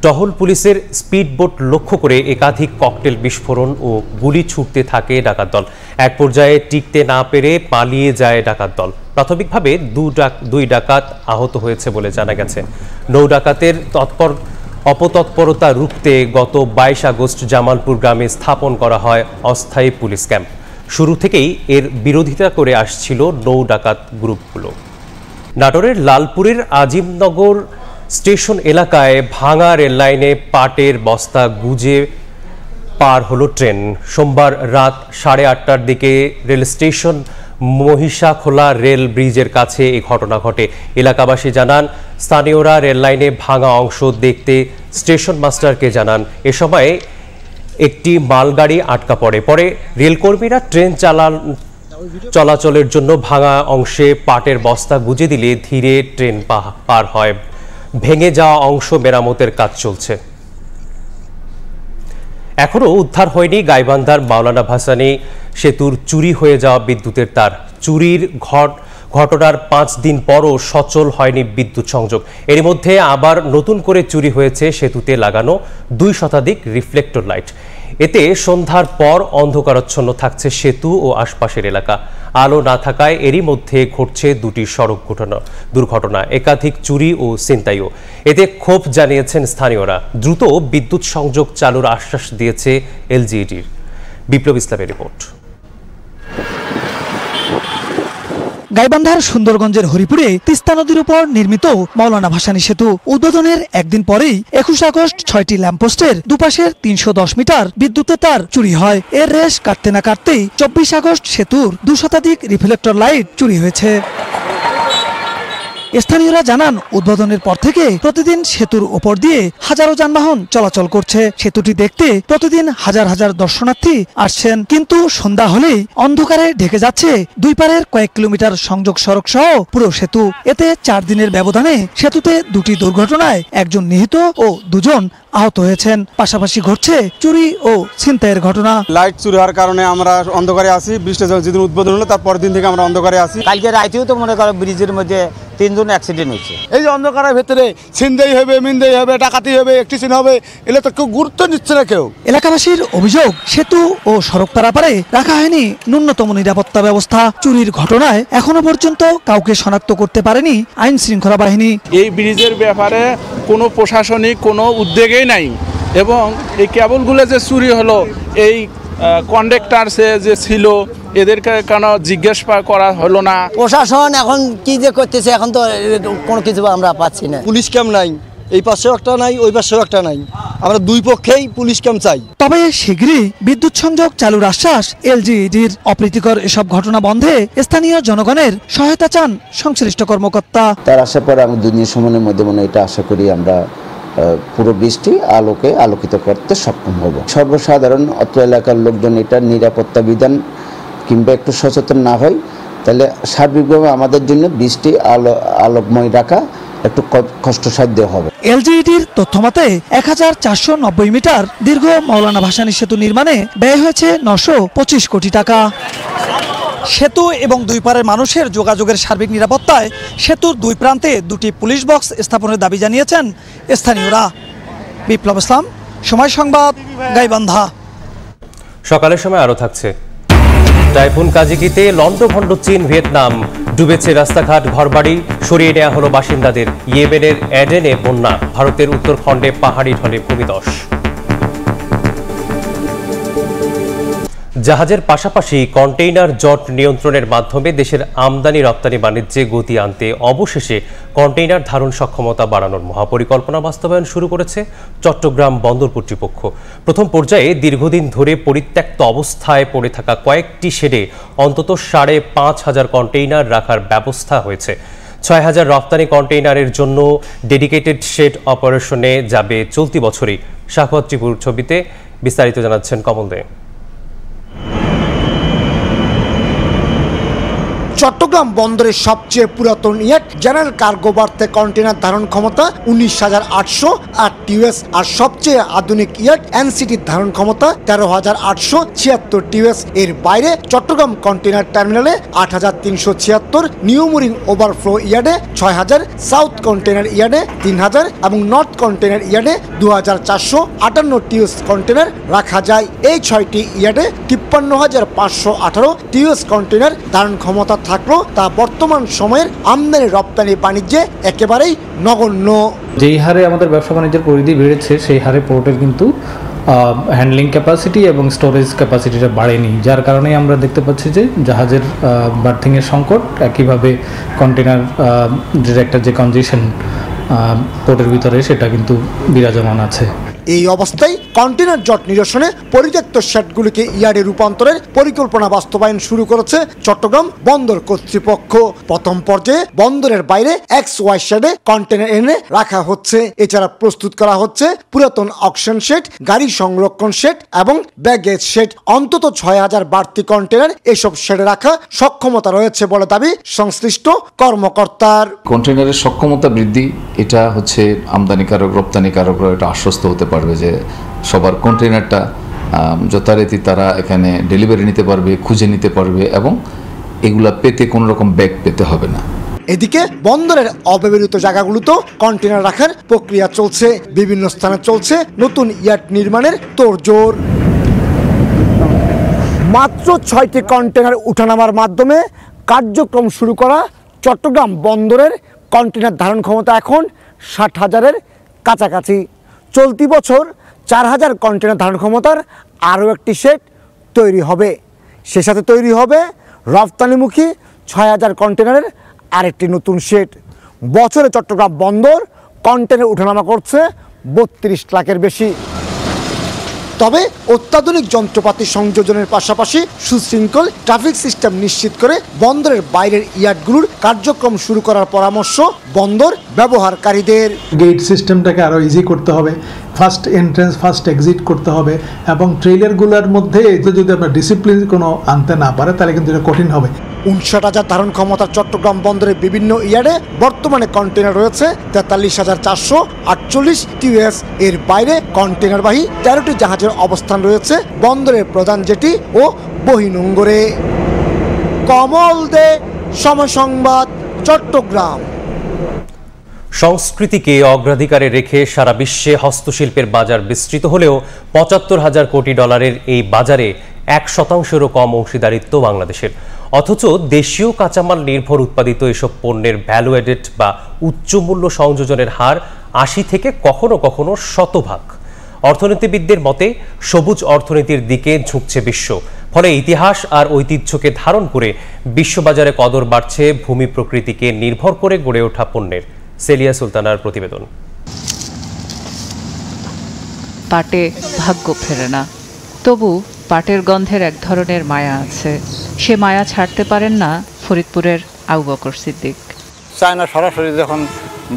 টহল পুলিশের স্পিডবোট লক্ষ্য করে একাধিক ককটেল বিস্ফোরণ ও গুলি ছুটতে থাকে ডাকাত দল। এক পর্যায়ে টিকতে না পেরে পালিয়ে যায় ডাকাত দল। প্রাথমিকভাবে দুই ডাকাত আহত হয়েছে বলে জানা গেছে। নৌ ডাকাতের অপতৎপরতা রুখতে গত ২২ আগস্ট জামালপুর গ্রামে স্থাপন করা হয় অস্থায়ী পুলিশ ক্যাম্প। শুরু থেকেই এর বিরোধিতা করে আসছিল নৌ ডাকাত গ্রুপগুলো। নাটোরের লালপুরের আজিমনগর স্টেশন এলাকায় ভাঙা রেললাইনে পাটের বস্তা গুজে পার হলো ট্রেন। সোমবার রাত 8:30টার দিকে রেল স্টেশন মহিষাখোলা রেল ব্রিজের কাছে এই ঘটনা ঘটে। এলাকাবাসী জানান, স্থানীয়রা রেললাইনে ভাঙা অংশ দেখতে স্টেশন মাস্টারকে জানান। এ সময় একটি মালগাড়ি আটকা পড়ে। পরে রেলকর্মীরা ট্রেন চলাচলের জন্য ভাঙা অংশে পাটের বস্তা গুজে দিলে ধীরে ট্রেন পার হয়। ভেঙে যাওয়া অংশ মেরামতের কাজ চলছে। এখনও উদ্ধার হয়নি গাইবান্ধার মাওলানা ভাসানী সেতুর চুরি হয়ে যাওয়া বিদ্যুতের তার। চুরির ঘটনার 5 দিন পরও সচল হয়নি বিদ্যুৎ সংযোগ। এর মধ্যে আবার নতুন করে চুরি হয়েছে সেতুতে লাগানো 2 শতাধিক রিফ্লেক্টর লাইট। এতে সন্ধ্যার পর অন্ধকারাচ্ছন্ন থাকছে সেতু ও আশপাশের এলাকা। আলো না থাকায় এরই মধ্যে ঘটছে 2টি সড়ক দুর্ঘটনা, একাধিক চুরি ও ছিনতাইও। এতে ক্ষোভ জানিয়েছেন স্থানীয়রা। দ্রুত বিদ্যুৎ সংযোগ চালুর আশ্বাস দিয়েছে এলজিইডির। বিপ্লব ইসলামের রিপোর্ট। গাইবান্ধার সুন্দরগঞ্জের হরিপুরে তিস্তা নদীর উপর নির্মিত মাওলানা ভাসানী সেতু উদ্বোধনের একদিন পরেই 21 আগস্ট 6টি ল্যাম্পপোস্টের দুপাশের 310 মিটার বিদ্যুতের তার চুরি হয়। এর রেশ কাটতে না কাটতেই 24 আগস্ট সেতুর 2 শতাধিক রিফ্লেক্টর লাইট চুরি হয়েছে। স্থানীয়রা জানান, উদ্বোধনের পর থেকে প্রতিদিন সেতুর উপর দিয়ে হাজারো যানবাহন চলাচল করছে। সেতুটি দেখতে প্রতিদিন হাজার হাজার দর্শনার্থী আসছেন, কিন্তু সন্ধ্যা হলেই অন্ধকারে ঢেকে যাচ্ছে দুই পারের কয়েক কিলোমিটার সংযোগ সড়ক সহ পুরো সেতু। এতে 4 দিনের ব্যবধানে সেতুতে 2টি দুর্ঘটনায় 1জন নিহত ও 2জন আহত হয়েছেন। পাশাপাশি ঘটছে চুরি ও ছিনতাইয়ের ঘটনা। লাইট চুরি হওয়ার কারণে আমরা অন্ধকারে আছি। ব্রিজটা যেদিন উদ্বোধন হলো তার পরের দিন থেকে আমরা অন্ধকারে আছি। কালকে রাতেও তো মনে করো ব্রিজের মধ্যে 3 জন অ্যাক্সিডেন্ট হয়েছে। এই যে অন্ধকারের ভেতরে ছিনতাই হবে, মিনতাই হবে, ডাকাতি হবে, একটিশন হবে, এগুলো তো কেউ গুরুত্ব নিচ্ছে না কেউ। এলাকাবাসীর অভিযোগ, সেতু ও সড়ক পারাপারে রাখা হয়নি ন্যূনতম নিরাপত্তা ব্যবস্থা। চুরির ঘটনায় এখনো পর্যন্ত কাউকে শনাক্ত করতে পারেনি আইন শৃঙ্খলা বাহিনী। এই ব্রিজের ব্যাপারে কোনো প্রশাসনিক কোনো উদ্যোগই নাই, এবং এই কেবলগুলো যে চুরি হলো, এই কন্ডাক্টর যে ছিল এদেরকে কেন জিজ্ঞেস করা হলো না? প্রশাসন এখন কি যে করতেছে, এখন তো কোনো কিছু আমরা পাচ্ছি না। পুলিশ ক্যাম্প নাই, এই পাশেও একটা নাই, ওই পাশেও একটা নাই। আমরা দুই পক্ষেই পুলিশ ক্যাম্প চাই। তবে শীঘ্রই বিদ্যুৎ সংযোগ চালুর আশ্বাস এলজিইডির। অপ্রীতিকর এসব ঘটনা বন্ধে স্থানীয় জনগণের সহায়তা চান সংশ্লিষ্ট কর্মকর্তা। তার আসার পর আমি 2 দিনের সময়ের মধ্যে এটা আশা করি আমরা পুরো বৃষ্টি আলোকিত করতে সক্ষম হব। সর্বসাধারণ অত্র এলাকার লোকজন এটা নিরাপত্তা বিধান কিংবা একটু সচেতন না হয়, তাহলে সার্বিকভাবে আমাদের জন্য বৃষ্টি আলোকময় রাখা একটু কষ্টসাধ্য হবে। এলজিইডির তথ্যমতে 1490 মিটার দীর্ঘ মাওলানা ভাসানী সেতু নির্মাণে ব্যয় হয়েছে 925 কোটি টাকা। সেতু এবং দুই পারের মানুষের যোগাযোগের সার্বিক নিরাপত্তায় সেতুর 2 প্রান্তে 2টি পুলিশ বক্স স্থাপনের দাবি জানিয়েছেন স্থানীয়রা। বিপ্লব ইসলাম, সময় সংবাদ, গাইবান্ধা। সকালের সময় আরো থাকছে। টাইফুন কাজিকিতে লন্ডভন্ড চীন, ভিয়েতনাম। ডুবেছে রাস্তাঘাট, ঘরবাড়ি, সরিয়ে নেওয়া হলো বাসিন্দাদের। ইয়েমেনের এডেনে বন্যা, ভারতের উত্তরখণ্ডে পাহাড়ি ঢলে ভূমিধস। জাহাজের পাশাপাশি কন্টেইনার জট নিয়ন্ত্রণের মাধ্যমে দেশের আমদানি রপ্তানি বাণিজ্যে গতি আনতে অবশেষে কন্টেইনার ধারণ সক্ষমতা বাড়ানোর মহাপরিকল্পনা বাস্তবায়ন শুরু করেছে চট্টগ্রাম বন্দর কর্তৃপক্ষ। প্রথম পর্যায়ে দীর্ঘদিন ধরে পরিত্যক্ত অবস্থায় পড়ে থাকা কয়েকটি শেডে অন্তত 5,500 কন্টেইনার রাখার ব্যবস্থা হয়েছে। ৬,০০০ রপ্তানি কন্টেইনারের জন্য ডেডিকেটেড শেড অপারেশনে যাবে চলতি বছরই। শাহওয়াত টিপুর ছবিতে বিস্তারিত জানাচ্ছেন কমল দে। চট্টগ্রাম বন্দরের সবচেয়ে পুরাতন ইয়াট জেনারেল কার্গো বার্থে কন্টেনার ধারণ ক্ষমতা ১৯,৮০৮ টিউএস আর সবচেয়ে আধুনিক ইয়াট এনসিটির ধারণ ক্ষমতা ১৩,৮৭৬ টিউএস। এর বাইরে চট্টগ্রাম কন্টেনার টার্মিনালে ৮,৩৭৬, নিউ মুরিং ওভারফ্লো ইয়ার্ডে ৬,০০০, সাউথ কন্টেনার ইয়ার্ডে ৩,০০০ এবং নর্থ কন্টেনার ইয়ার্ডে ২,৪৫৮ টিউএস কন্টেনার রাখা যায়। এই ৬টি ইয়ার্ডে ৫৩,৫১৮ টিউএস কন্টেনার ধারণ ক্ষমতা থাকলো তা বর্তমান সময়ের আমদানি রপ্তানি বাণিজ্যে একেবারেই নগণ্য। যেই হারে আমাদের ব্যবসা বাণিজ্যের পরিধি বেড়েছে সেই হারে পোর্টের কিন্তু হ্যান্ডলিং ক্যাপাসিটি এবং স্টোরেজ ক্যাপাসিটিটা বাড়েনি, যার কারণে আমরা দেখতে পাচ্ছি যে জাহাজের বার্থিংয়ের সংকট, একইভাবে কন্টেনার একটা যে কনজেশন পোর্টের ভিতরে সেটা কিন্তু বিরাজমান আছে। এই অবস্থায় কন্টেনার জট নিরসনে পরিত্যক্ত শেডগুলিকে ইয়ার্ডে রূপান্তরের পরিকল্পনা বাস্তবায়ন শুরু করেছে চট্টগ্রাম বন্দর কর্তৃপক্ষ। প্রথম পর্যায়ে বন্দরের বাইরে XY শেডে কন্টেনার এনে রাখা হচ্ছে। এছাড়া প্রস্তুত করা হচ্ছে পুরাতন অকশন শেড, গাড়ি সংরক্ষণ শেড এবং ব্যাগেজ শেড। অন্তত ৬,০০০ বাড়তি কন্টেনার এসব শেডে রাখা সক্ষমতা রয়েছে বলে দাবি সংশ্লিষ্ট কর্মকর্তার। কন্টেনারের সক্ষমতা বৃদ্ধি, এটা হচ্ছে আমদানিকারক রপ্তানিকারকরা এটা আশ্বস্ত হতে পারবে যে সবার কন্টেনারটা যথারীতি তারা এখানে ডেলিভারি নিতে পারবে, খুঁজে নিতে পারবে এবং এগুলা পেতে কোনো রকম ব্যাগ পেতে হবে না। এদিকে বন্দরের অব্যবহৃত জায়গাগুলোতেও কন্টেনার রাখার প্রক্রিয়া চলছে। বিভিন্ন স্থানে চলছে নতুন ইয়ার্ড নির্মাণের তোড়জোড়। মাত্র ৬টি কন্টেনার উঠানামার মাধ্যমে কার্যক্রম শুরু করা চট্টগ্রাম বন্দরের কন্টেনার ধারণ ক্ষমতা এখন ৬০,০০০-এর কাছাকাছি। চলতি বছর ৪,০০০ কন্টেনার ধারণ ক্ষমতার আরও একটি শেড তৈরি হবে। সে সাথে তৈরি হবে রপ্তানিমুখী ৬,০০০ কন্টেনারের আরেকটি নতুন শেড। বছরে চট্টগ্রাম বন্দর কন্টেনার ওঠানামা করছে ৩২ লাখের বেশি। তবে অত্যাধুনিক যন্ত্রপাতি সংযোজনের পাশাপাশি সুশৃঙ্খল ট্রাফিক সিস্টেম নিশ্চিত করে বন্দরের বাইরের ইয়ার্ডগুলোর কার্যক্রম শুরু করার পরামর্শ বন্দর ব্যবহারকারীদের। গেট সিস্টেমটাকে আরও ইজি করতে হবে, ফার্স্ট এন্ট্রেন্স ফার্স্ট এক্সিট করতে হবে এবং ট্রেইলারগুলোর মধ্যে যদি আমরা ডিসিপ্লিন কোনো আনতে না পারে তাহলে কিন্তু এটা কঠিন হবে। ৫৯,০০০ ধারণ ক্ষমতার চট্টগ্রাম বন্দরের বিভিন্ন ইয়ার্ডে বর্তমানে কন্টেনার রয়েছে ৪৩,৪৪৮ টিউএস। এর বাইরে কন্টেনারবাহী ১৩টি জাহাজের অবস্থান রয়েছে বন্দরের প্রধান জেটি ও বহিনোঙ্গরে। কমল দে, সময় সংবাদ, চট্টগ্রাম। সংস্কৃতিকে অগ্রাধিকারে রেখে সারা বিশ্বে হস্তশিল্পের বাজার বিস্তৃত হলেও ৭৫,০০০ কোটি ডলারের এই বাজারে ১%-এরও কম অংশীদারিত্ব বাংলাদেশের। অথচ দেশীয় কাঁচামাল নির্ভর উৎপাদিত এসব পণ্যের ভ্যালু এডেড বা উচ্চমূল্য সংযোজনের হার ৮০ থেকে কখনো কখনো ১০০%। অর্থনীতিবিদদের মতে সবুজ অর্থনীতির দিকে ঝুঁকছে বিশ্ব, ফলে ইতিহাস আর ঐতিহ্যকে ধারণ করে বিশ্ববাজারে কদর বাড়ছে ভূমি প্রকৃতিকে নির্ভর করে গড়ে ওঠা পণ্যের। সেলিয়া সুলতানার প্রতিবেদন। পাটে ভাগ্য ফেরে না, তবু পাটের গন্ধের এক ধরনের মায়া আছে। সে মায়া ছাড়তে পারেন না ফরিদপুরের আবু বকর সিদ্দিক। চায়না সরাসরি যখন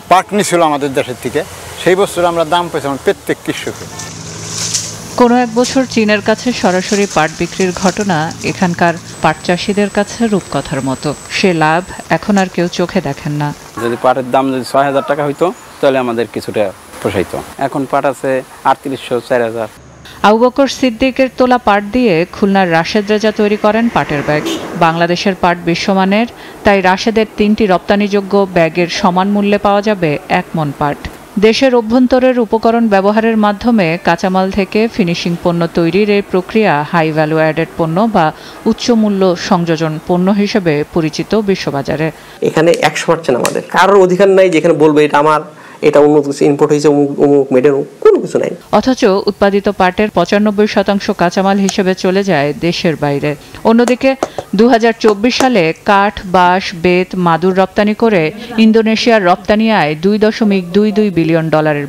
পাট নিছিল আমাদের দেশের থেকে, সেই বছর আমরা দাম পেয়েছিলাম প্রত্যেক কৃষকের। কোনো এক বছর চীনের কাছে সরাসরি পাট বিক্রির ঘটনা এখানকার পাট চাষিদের কাছে রূপকথার মতো। সে লাভ এখন আর কেউ চোখে দেখেন না। যদি পাটের দাম যদি ৬,০০০ টাকা হইতো তাহলে আমাদের কিছুটা পোষাইতো। এখন পাট আছে ৩৮০০, ৪,০০০। আবু বকর সিদ্দিকের তোলা পাট দিয়ে খুলনার রাশেদ রেজা তৈরি করেন পাটের ব্যাগ। বাংলাদেশের পাট বিশ্বমানের, তাই রাশেদের ৩টি রপ্তানিযোগ্য ব্যাগের সমান মূল্যে পাওয়া যাবে ১ মণ পাট। দেশের অভ্যন্তরের উপকরণ ব্যবহারের মাধ্যমে কাঁচামাল থেকে ফিনিশিং পণ্য তৈরির এই প্রক্রিয়া হাই ভ্যালু অ্যাডেড পণ্য বা উচ্চমূল্য সংযোজন পণ্য হিসেবে পরিচিত বিশ্ববাজারে। এখানে ১০০% আমাদের, কারোর অধিকার নাই যেখানে বলবে এটা আমার, এটা অন্য কিছু ইম্পোর্ট হয়েছে, অমুক মেডের কোনো কিছু নাই। অথচ উৎপাদিত পাটের 95% কাঁচামাল হিসেবে চলে যায় দেশের বাইরে। অন্যদিকে 2024 সালে কাঠ, বাঁশ, বেত, মাদুর রপ্তানি করে ইন্দোনেশিয়ার রপ্তানি আয় $2.22 বিলিয়ন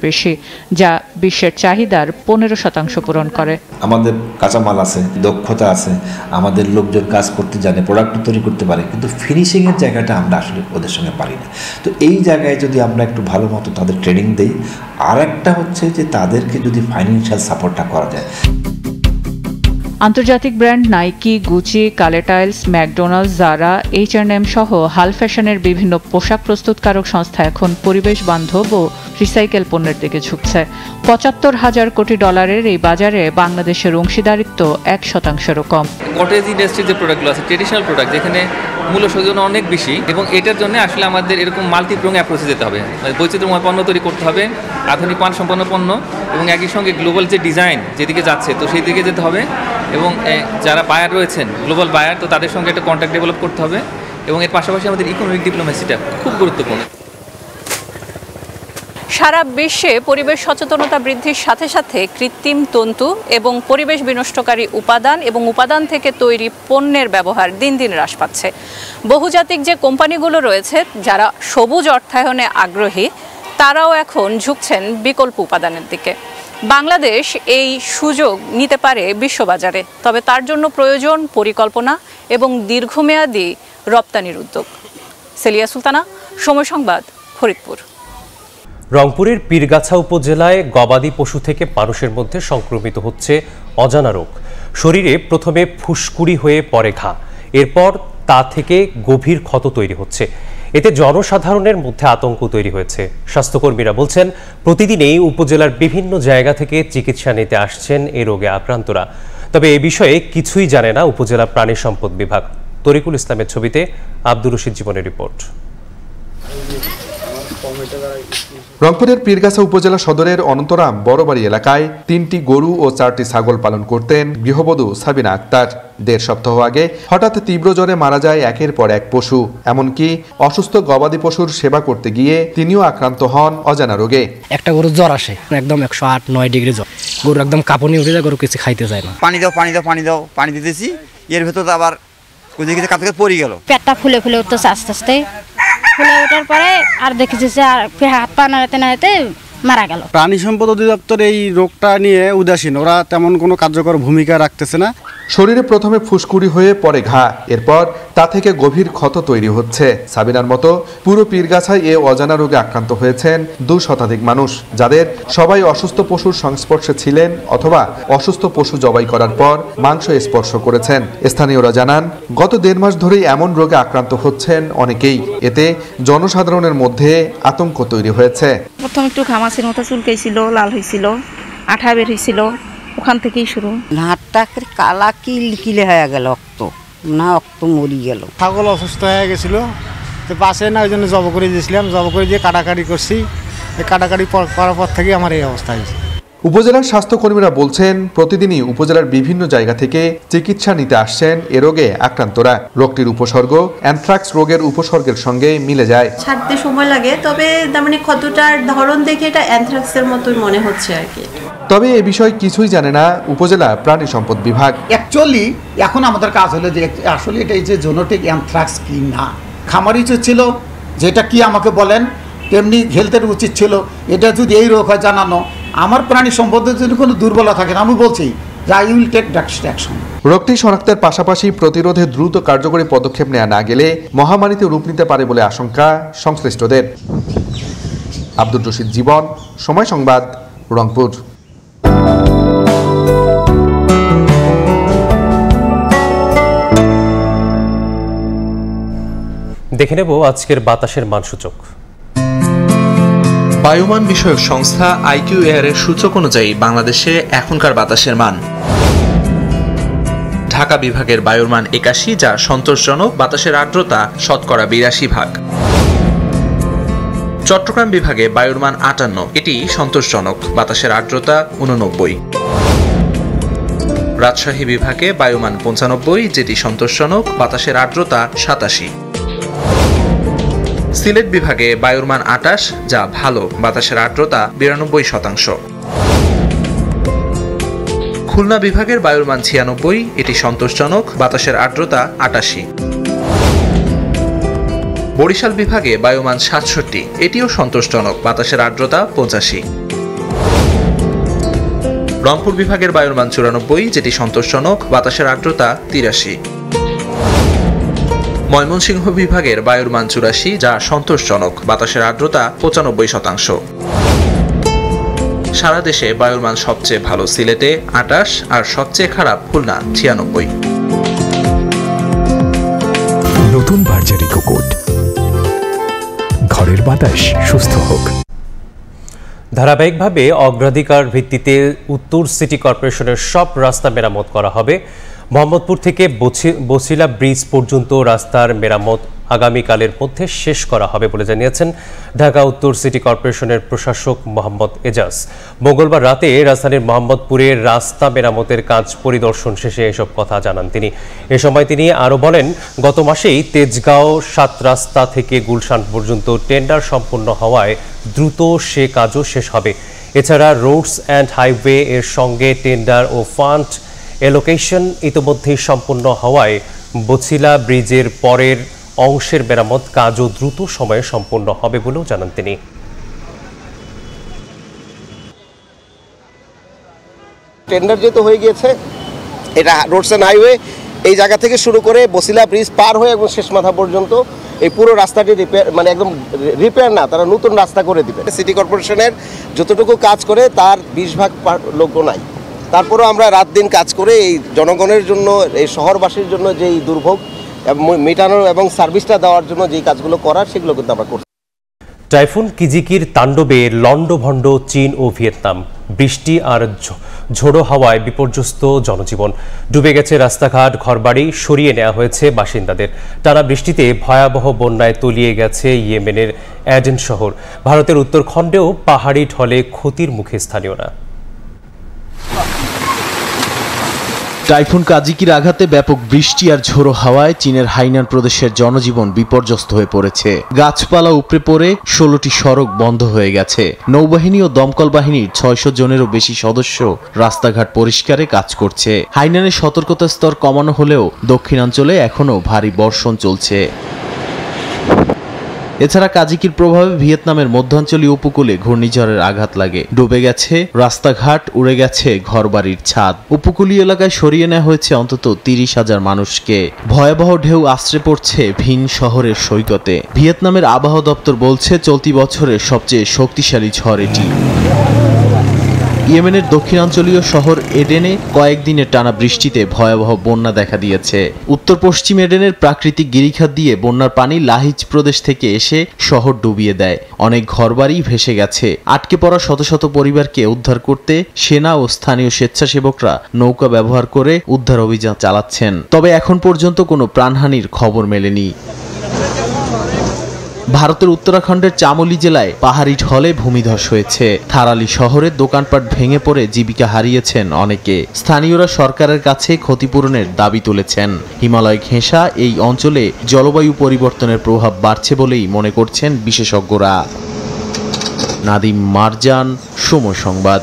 বেশি, যা বিশ্বের চাহিদার 15% পূরণ করে। আমাদের কাঁচামাল আছে, দক্ষতা আছে, আমাদের লোকজন কাজ করতে জানে, প্রোডাক্ট তৈরি করতে পারে, কিন্তু ফিনিশিংয়ের জায়গাটা আমরা আসলে ওদের সঙ্গে পারি না। তো এই জায়গায় যদি আমরা একটু ভালো মতো তাদের ট্রেনিং দেই, আর একটা হচ্ছে যে তাদেরকে যদি ফাইন্যান্সিয়াল সাপোর্টটা করা যায়। আন্তর্জাতিক ব্র্যান্ড নাইকি, গুচি, কালেটাইলস, ম্যাকডোনাল্ডস, জারা, H&M সহ হাল ফ্যাশনের বিভিন্ন পোশাক প্রস্তুতকারক সংস্থা এখন পরিবেশ বান্ধব ও রিসাইকেল পণ্যের দিকে ঝুঁকছে। $75,000 কোটি এই বাজারে বাংলাদেশের অংশীদারিত্ব 1%-ও কম। কটেজ ইন্ডাস্ট্রির যে প্রোডাক্টগুলো আছে, ট্রেডিশনাল প্রোডাক্ট, যেখানে মূল্য সংযোজন অনেক বেশি, এবং এটার জন্য আসলে আমাদের এরকম মাল্টিপ্রং অ্যাপ্রোচে যেতে হবে। বৈচিত্র্যময় পণ্য তৈরি করতে হবে, আধুনিক মানসম্পন্ন পণ্য, এবং একই সঙ্গে গ্লোবাল যে ডিজাইন যেদিকে যাচ্ছে, তো সেই দিকে যেতে হবে। এবং যারা বায়ার রয়েছেন, গ্লোবাল বায়ার, তো তাদের সঙ্গে একটা কন্ট্যাক্ট ডেভেলপ করতে হবে। এবং এর পাশাপাশি আমাদের ইকোনমিক ডিপ্লোমেসিটা খুব গুরুত্বপূর্ণ। সারা বিশ্বে পরিবেশ সচেতনতা বৃদ্ধির সাথে সাথে কৃত্রিম তন্তু এবং পরিবেশ বিনষ্টকারী উপাদান এবং উপাদান থেকে তৈরি পণ্যের ব্যবহার দিন দিন হ্রাস পাচ্ছে। বহুজাতিক যে কোম্পানিগুলো রয়েছে যারা সবুজ অর্থায়নে আগ্রহী, তারাও এখন ঝুঁকছেন বিকল্প উপাদানের দিকে। বাংলাদেশ এই সুযোগ নিতে পারে বিশ্ববাজারে, তবে তার জন্য প্রয়োজন পরিকল্পনা এবং দীর্ঘমেয়াদী রপ্তানির উদ্যোগ। সেলিয়া সুলতানা, সময় সংবাদ, ফরিদপুর। রংপুরের পীরগাছা উপজেলায় গবাদি পশু থেকে মানুষের মধ্যে সংক্রমিত হচ্ছে অজানা রোগ। শরীরে প্রথমে ফুসকুড়ি হয়ে পরে ঘা, এরপর তা থেকে গভীর ক্ষত তৈরি হচ্ছে। এতে জনসাধারণের মধ্যে আতঙ্ক তৈরি হয়েছে। স্বাস্থ্যকর্মীরা বলছেন, প্রতিদিনই উপজেলার বিভিন্ন জায়গা থেকে চিকিৎসা নিতে আসছেন এই রোগে আক্রান্তরা। তবে এ বিষয়ে কিছুই জানে না উপজেলা প্রাণী সম্পদ বিভাগ। তরিকুল ইসলামের ছবিতে আব্দুর রশিদ জীবনের রিপোর্ট। রংপুরের পীরগাছা উপজেলা সদরের অনন্তরাম বড়বাড়ি এলাকায় 3টি গরু ও 4টি ছাগল পালন করতেন গৃহবধূ সাবিনা আক্তার। 1.5 সপ্তাহ আগে হঠাৎ তীব্র জ্বরে মারা যায় একের পর এক পশু। এমনকি অসুস্থ গবাদি পশুর সেবা করতে গিয়ে তিনিও আক্রান্ত হন অজানা রোগে। একটা গরু জ্বর আসে, একদম 108-9 ডিগ্রি জ্বর, গরু একদম কাঁপুনি উঠে যায়, গরু কিছু খাইতে যায় না। পানি দাও পানি দাও পানি দাও, পানি দিতেছি, এর ভেতর আবার কিছু কাঁপতে পড়ে গেল। পেটটা ফুলে ফুলে উঠতেছে, আস্তে আস্তে ফুলে ওঠার পরে আর দেখেছি যে আর হাত পা নাড়াতে নাড়াতে মারা গেল। প্রাণী সম্পদ অধিদপ্তর এই রোগটা নিয়ে উদাসীন, ওরা তেমন কোনো কার্যকর ভূমিকা রাখতেছে না। শরীরে প্রথমে ফুসকুড়ি হয়ে পরে ঘা, এরপর তা থেকে গভীর ক্ষত তৈরি হচ্ছে। সাবিনার মতো পুরো পীরগাছায় এ অজানা রোগে আক্রান্ত হয়েছেন 2 শতাধিক মানুষ, যাদের সবাই অসুস্থ পশুর সংস্পর্শে ছিলেন অথবা অসুস্থ পশু জবাই করার পর মাংস স্পর্শ করেছেন। স্থানীয়রা জানান, গত 1.5 মাস ধরেই এমন রোগে আক্রান্ত হচ্ছেন অনেকেই। এতে জনসাধারণের মধ্যে আতঙ্ক তৈরি হয়েছে। প্রথম একটু ঘামাচির মতো চুলকাইছিল, লাল হয়েছিল, আঠা বের হয়েছিল, ওখান থেকেই শুরু। হাতটা কালা কিলে হয়ে গেল, রক্ত মরি গেল। ছাগল অসুস্থ হয়ে গেছিল, তো পাশে না, ওই জন্য জব করে দিয়েছিলাম, জব করে দিয়ে কাটাকাটি করছি। এই কাটাকাটি করার পর থেকে আমার এই অবস্থা হয়েছে। উপজেলার স্বাস্থ্যকর্মীরা বলছেন, প্রতিদিনই উপজেলার বিভিন্ন জায়গা থেকে চিকিৎসা নিতে আসছেন এ রোগে আক্রান্তরা। রোগটির উপসর্গ অ্যানথ্রাক্স রোগের উপসর্গের সঙ্গে মিলে যায়। ছাড়তে সময় লাগে, তবে মানে ক্ষতটার ধরন দেখে এটা অ্যানথ্রাক্সের মতোই মনে হচ্ছে আর কি। তবে এ বিষয়ে কিছুই জানে না উপজেলা প্রাণী সম্পদ বিভাগ। অ্যাকচুয়ালি এখন আমাদের কাজ হলো যে আসলে এটা যে জেনেটিক অ্যানথ্রাক্স কি না, খামারি ছিল যেটা কি আমাকে বলেন, তেমনি হেলথের উচিত ছিল এটা যদি এই রোগ হয় জানানো। আমার প্রাণী সম্পদের যদি কোনো দুর্বলতা থাকে না, আমি বলছি যে আই উইল টেক অ্যাকশন। রোগটি শনাক্তের পাশাপাশি প্রতিরোধে দ্রুত কার্যকরী পদক্ষেপ নেওয়া না গেলে মহামারীতে রূপ নিতে পারে বলে আশঙ্কা সংশ্লিষ্টদের। আব্দুর রশিদ জীবন, সময় সংবাদ, রংপুর। দেখে নেব আজকের বাতাসের মানসূচক। বায়ুমান বিষয়ক সংস্থা IQAir এর সূচক অনুযায়ী বাংলাদেশে এখনকার বাতাসের মান: ঢাকা বিভাগের বায়ুর মান 81, যা সন্তোষজনক। বাতাসের আর্দ্রতা 82%। চট্টগ্রাম বিভাগে বায়ুর মান 58, এটি সন্তোষজনক। বাতাসের আর্দ্রতা 89। রাজশাহী বিভাগে বায়ুমান 95, যেটি সন্তোষজনক। বাতাসের আর্দ্রতা 87। সিলেট বিভাগে বায়ুর মান 28, যা ভালো, বাতাসের আর্দ্রতা 92%। খুলনা বিভাগের বায়ুর মান 96, এটি সন্তোষজনক, বাতাসের আর্দ্রতা 88। বরিশাল বিভাগে বায়ুমান 67, এটিও সন্তোষজনক, বাতাসের আর্দ্রতা 85। রংপুর বিভাগের বায়ুর মান 94, যেটি সন্তোষজনক, বাতাসের আর্দ্রতা 83। ময়মনসিংহ বিভাগের বায়ুর মান 84, যা সন্তোষজনক, বাতাসের আর্দ্রতা 95%। সারা দেশে বায়ুর মান সবচেয়ে ভালো সিলেটে 28 আর সবচেয়ে খারাপ খুলনা 96। নতুন বার্জারি কোকোট, ঘরের বাতাস সুস্থ হোক। ধারাবাহিকভাবে অগ্রাধিকার ভিত্তিতে উত্তর সিটি কর্পোরেশনের সব রাস্তা মেরামত করা হবে। মোহাম্মদপুর থেকে বছিলা ব্রিজ পর্যন্ত রাস্তার মেরামত আগামীকালের মধ্যে শেষ করা হবে বলে জানিয়েছেন ঢাকা উত্তর সিটি কর্পোরেশনের প্রশাসক মোহাম্মদ এজাজ। মঙ্গলবার রাতে রাজধানীর মোহাম্মদপুরের রাস্তা মেরামতের কাজ পরিদর্শন শেষে এসব কথা জানান তিনি। এ সময় তিনি আরও বলেন, গত মাসেই তেজগাঁও 7 রাস্তা থেকে গুলশান পর্যন্ত টেন্ডার সম্পন্ন হওয়ায় দ্রুত সে কাজও শেষ হবে। এছাড়া রোডস অ্যান্ড হাইওয়ে এর সঙ্গে টেন্ডার ও ফান্ড এলোকেশন ইতিমধ্যেই সম্পন্ন হওয়ায় বছিলা ব্রিজের পরের অংশের মেরামত কাজও দ্রুত সময়ে সম্পন্ন হবে বলেও জানান তিনি। টেন্ডার যেহেতু হয়ে গিয়েছে, এটা রোডস অ্যান্ড হাইওয়ে এই জায়গা থেকে শুরু করে বছিলা ব্রিজ পার হয়ে এবং শেষ মাথা পর্যন্ত এই পুরো রাস্তাটি রিপেয়ার, মানে একদম রিপেয়ার না, তারা নতুন রাস্তা করে দিবে। সিটি কর্পোরেশনের যতটুকু কাজ করে তার 20 ভাগ লোকও নাই। তারপরেও আমরা রাত দিন কাজ করে এই জনগণের জন্য, এই শহরবাসীর জন্য যেই দুর্ভোগ মেটানোর এবং সার্ভিসটা দেওয়ার জন্য যেই কাজগুলো করার, সেগুলো কিন্তু আমরা করছি। টাইফুন কিজিকির তাণ্ডবে লণ্ডভণ্ড চীন ও ভিয়েতনাম। বৃষ্টি আর ঝোড়ো হাওয়ায় বিপর্যস্ত জনজীবন। ডুবে গেছে রাস্তাঘাট, ঘরবাড়ি, সরিয়ে নেওয়া হয়েছে বাসিন্দাদের। টানা বৃষ্টিতে ভয়াবহ বন্যায় তলিয়ে গেছে ইয়েমেনের অ্যাডেন শহর। ভারতের উত্তরখণ্ডেও পাহাড়ি ঢলে ক্ষতির মুখে স্থানীয়রা। টাইফুন কাজিকির আঘাতে ব্যাপক বৃষ্টি আর ঝোড়ো হাওয়ায় চীনের হাইনান প্রদেশের জনজীবন বিপর্যস্ত হয়ে পড়েছে। গাছপালা উপড়ে পড়ে 16টি সড়ক বন্ধ হয়ে গেছে। নৌবাহিনী ও দমকল বাহিনীর 600 জনেরও বেশি সদস্য রাস্তাঘাট পরিষ্কারে কাজ করছে। হাইনানের সতর্কতার স্তর কমানো হলেও দক্ষিণাঞ্চলে এখনও ভারী বর্ষণ চলছে। এছাড়া কাজিকির প্রভাবে ভিয়েতনামের মধ্যাঞ্চলীয় উপকূলে ঘূর্ণিঝড়ের আঘাত লাগে। ডুবে গেছে রাস্তাঘাট, উড়ে গেছে ঘরবাড়ির ছাদ। উপকূলীয় এলাকায় সরিয়ে নেওয়া হয়েছে অন্তত 30,000 মানুষকে। ভয়াবহ ঢেউ আশ্রে পড়ছে ভিন শহরের সৈকতে। ভিয়েতনামের আবহাওয়া দপ্তর বলছে চলতি বছরের সবচেয়ে শক্তিশালী ঝড় এটি। ইয়েমেনের দক্ষিণাঞ্চলীয় শহর এডেনে কয়েকদিনের টানা বৃষ্টিতে ভয়াবহ বন্যা দেখা দিয়েছে। উত্তর পশ্চিম এডেনের প্রাকৃতিক গিরিখাত দিয়ে বন্যার পানি লাহিজ প্রদেশ থেকে এসে শহর ডুবিয়ে দেয়। অনেক ঘরবাড়ি ভেসে গেছে। আটকে পড়া শত শত পরিবারকে উদ্ধার করতে সেনা ও স্থানীয় স্বেচ্ছাসেবকরা নৌকা ব্যবহার করে উদ্ধার অভিযান চালাচ্ছেন। তবে এখন পর্যন্ত কোনো প্রাণহানির খবর মেলেনি। ভারতের উত্তরাখণ্ডের চামোলি জেলায় পাহাড়ি ঢলে ভূমিধস হয়েছে। থারালি শহরের দোকানপাট ভেঙে পড়ে জীবিকা হারিয়েছেন অনেকে। স্থানীয়রা সরকারের কাছে ক্ষতিপূরণের দাবি তুলেছেন। হিমালয় ঘেঁষা এই অঞ্চলে জলবায়ু পরিবর্তনের প্রভাব বাড়ছে বলেই মনে করছেন বিশেষজ্ঞরা। নাদিম মারজান, সময় সংবাদ।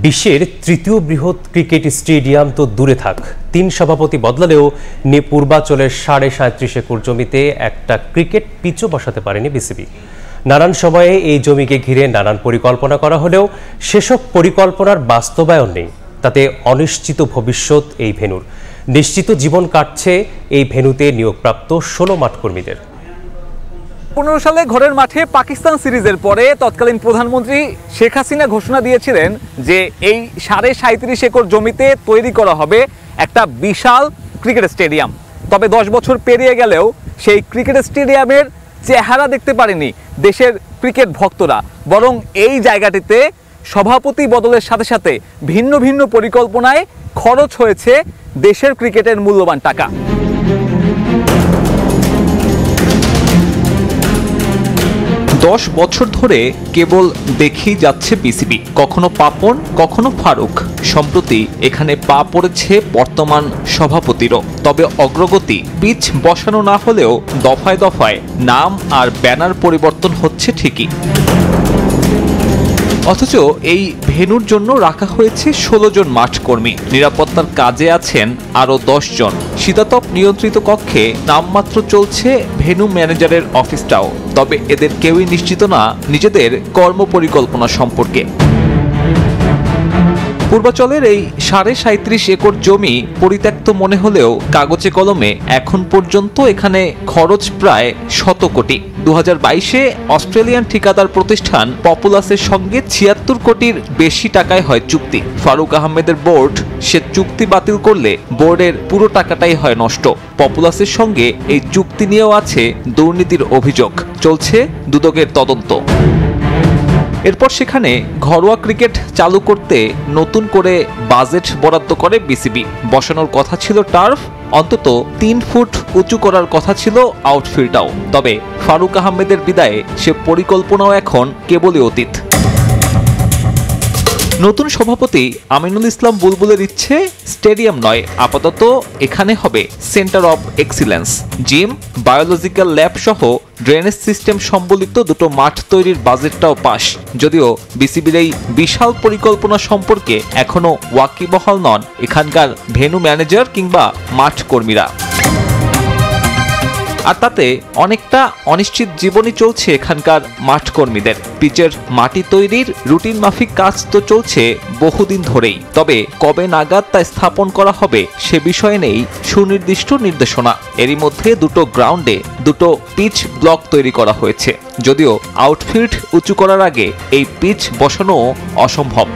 বিশ্বের তৃতীয় বৃহৎ ক্রিকেট স্টেডিয়াম তো দূরে থাক, 3 সভাপতি বদলালেও পূর্বাঞ্চলের 37.5 একর জমিতে একটা ক্রিকেট পিচও বসাতে পারেনি বিসিবি। নানান সময়ে এই জমিকে ঘিরে নানান পরিকল্পনা করা হলেও সেসব পরিকল্পনার বাস্তবায়ন নেই। তাতে অনিশ্চিত ভবিষ্যৎ এই ভেন্যুর। নিশ্চিত জীবন কাটছে এই ভেন্যুতে নিয়োগপ্রাপ্ত 16 মাঠকর্মীদের। 2015 সালে ঘরের মাঠে পাকিস্তান সিরিজের পরে তৎকালীন প্রধানমন্ত্রী শেখ হাসিনা ঘোষণা দিয়েছিলেন যে এই 37.5 একর জমিতে তৈরি করা হবে একটা বিশাল ক্রিকেট স্টেডিয়াম। তবে 10 বছর পেরিয়ে গেলেও সেই ক্রিকেট স্টেডিয়ামের চেহারা দেখতে পারেনি দেশের ক্রিকেট ভক্তরা। বরং এই জায়গাটিতে সভাপতি বদলের সাথে সাথে ভিন্ন ভিন্ন পরিকল্পনায় খরচ হয়েছে দেশের ক্রিকেটের মূল্যবান টাকা। 10 বছর ধরে কেবল দেখেই যাচ্ছে বিসিবি, কখনো পাপন কখনো ফারুক। সম্প্রতি এখানে পা পড়েছে বর্তমান সভাপতিরও। তবে অগ্রগতি পিচ বসানো না হলেও দফায় দফায় নাম আর ব্যানার পরিবর্তন হচ্ছে ঠিকই। অথচ এই ভেন্যুর জন্য রাখা হয়েছে 16 জন মাঠকর্মী, নিরাপত্তার কাজে আছেন আরও 10 জন। শীতাতপ নিয়ন্ত্রিত কক্ষে নামমাত্র চলছে ভেন্যু ম্যানেজারের অফিসটাও। তবে এদের কেউই নিশ্চিত না নিজেদের কর্মপরিকল্পনা সম্পর্কে। পূর্বাচলের এই 37.5 একর জমি পরিত্যক্ত মনে হলেও কাগজে কলমে এখন পর্যন্ত এখানে খরচ প্রায় 100 কোটি। 2022-এ অস্ট্রেলিয়ান ঠিকাদার প্রতিষ্ঠান পপুলাসের সঙ্গে 76 কোটির বেশি টাকায় হয় চুক্তি। ফারুক আহমেদের বোর্ড সে চুক্তি বাতিল করলে বোর্ডের পুরো টাকাটাই হয় নষ্ট। পপুলাসের সঙ্গে এই চুক্তি নিয়েও আছে দুর্নীতির অভিযোগ, চলছে দুদকের তদন্ত। এরপর সেখানে ঘরোয়া ক্রিকেট চালু করতে নতুন করে বাজেট বরাদ্দ করে বিসিবি। বসানোর কথা ছিল টার্ফ, অন্তত 3 ফুট উঁচু করার কথা ছিল আউটফিল্ডটাও। তবে ফারুক আহমেদের বিদায়ে সে পরিকল্পনাও এখন কেবলই অতীত। নতুন সভাপতি আমিনুল ইসলাম বুলবুলের ইচ্ছে স্টেডিয়াম নয়, আপাতত এখানে হবে centre of excellence. Gym, biological lab সহ ড্রেনেজ সিস্টেম সম্বলিত দুটো মাঠ তৈরির বাজেটটাও পাস। যদিও বিসিবির এই বিশাল পরিকল্পনা সম্পর্কে এখনো ওয়াকিবহাল নন এখানকার ভেন্যু ম্যানেজার কিংবা মাঠ কর্মীরা। আর তাতে অনেকটা অনিশ্চিত জীবনই চলছে এখানকার মাঠ কর্মীদের। পিচের মাটি তৈরির রুটিন মাফিক কাজ তো চলছে বহুদিন ধরেই, তবে কবে নাগাদ তা স্থাপন করা হবে সে বিষয়ে নেই সুনির্দিষ্ট নির্দেশনা। এরই মধ্যে দুটো গ্রাউন্ডে দুটো পিচ ব্লক তৈরি করা হয়েছে, যদিও আউটফিল্ড উঁচু করার আগে এই পিচ বসানো অসম্ভব।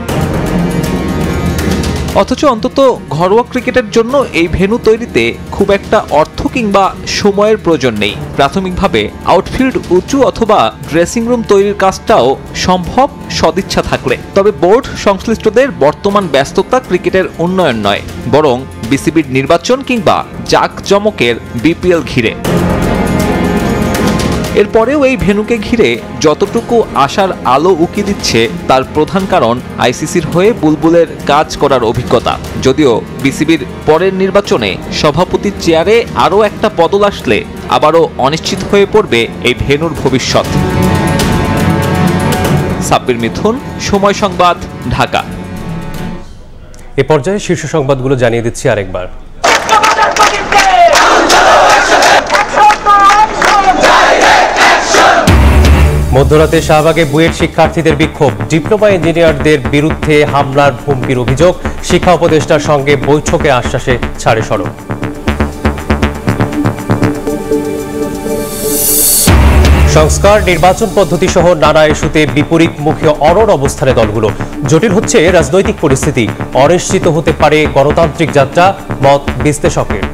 অথচ অন্তত ঘরোয়া ক্রিকেটের জন্য এই ভেন্যু তৈরিতে খুব একটা অর্থ কিংবা সময়ের প্রয়োজন নেই। প্রাথমিকভাবে আউটফিল্ড উঁচু অথবা ড্রেসিং রুম তৈরির কাজটাও সম্ভব সদিচ্ছা থাকলে। তবে বোর্ড সংশ্লিষ্টদের বর্তমান ব্যস্ততা ক্রিকেটের উন্নয়ন নয়, বরং বিসিবির নির্বাচন কিংবা জাঁকজমকের বিপিএল ঘিরে। এরপরেও এই ভেন্যুকে ঘিরে যতটুকু আশার আলো উকি দিচ্ছে তার প্রধান কারণ আইসিসির হয়ে বুলবুলের কাজ করার অভিজ্ঞতা। যদিও বিসিবির পরের নির্বাচনে সভাপতির চেয়ারে আরও একটা বদল আসলে আবারও অনিশ্চিত হয়ে পড়বে এই ভেন্যুর ভবিষ্যৎ। সাব্বির মিথুন, সময় সংবাদ, ঢাকা। এ পর্যায়ে শীর্ষ সংবাদগুলো জানিয়ে দিচ্ছি আরেকবার। মধ্যরাতে শাহবাগে বুয়েট শিক্ষার্থীদের বিক্ষোভ, ডিপ্লোমা ইঞ্জিনিয়ারদের বিরুদ্ধে হামলার হুমকির অভিযোগ, শিক্ষা উপদেষ্টার সঙ্গে বৈঠকে আশ্বাসে ছাড়ে সড়ক। সংস্কার, নির্বাচন পদ্ধতি সহ নানা ইস্যুতে বিপরীতমুখী অনড় অবস্থানে দলগুলো। জটিল হচ্ছে রাজনৈতিক পরিস্থিতি, অনিশ্চিত হতে পারে গণতান্ত্রিক যাত্রা, মত বিশ্লেষকের।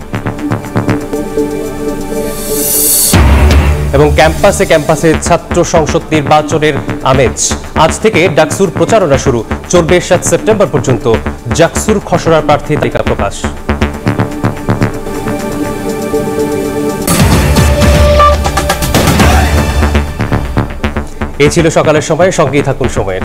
এবং ক্যাম্পাসে ক্যাম্পাসে ছাত্র সংসদ নির্বাচনের আমেজ। আজ থেকে ডাকসুর প্রচারণা শুরু, চলবে 7 সেপ্টেম্বর পর্যন্ত। ডাকসুর খসড়া প্রার্থী তালিকা প্রকাশ। এই ছিল সকালের সময়, সঙ্গেই থাকুন সময়ের।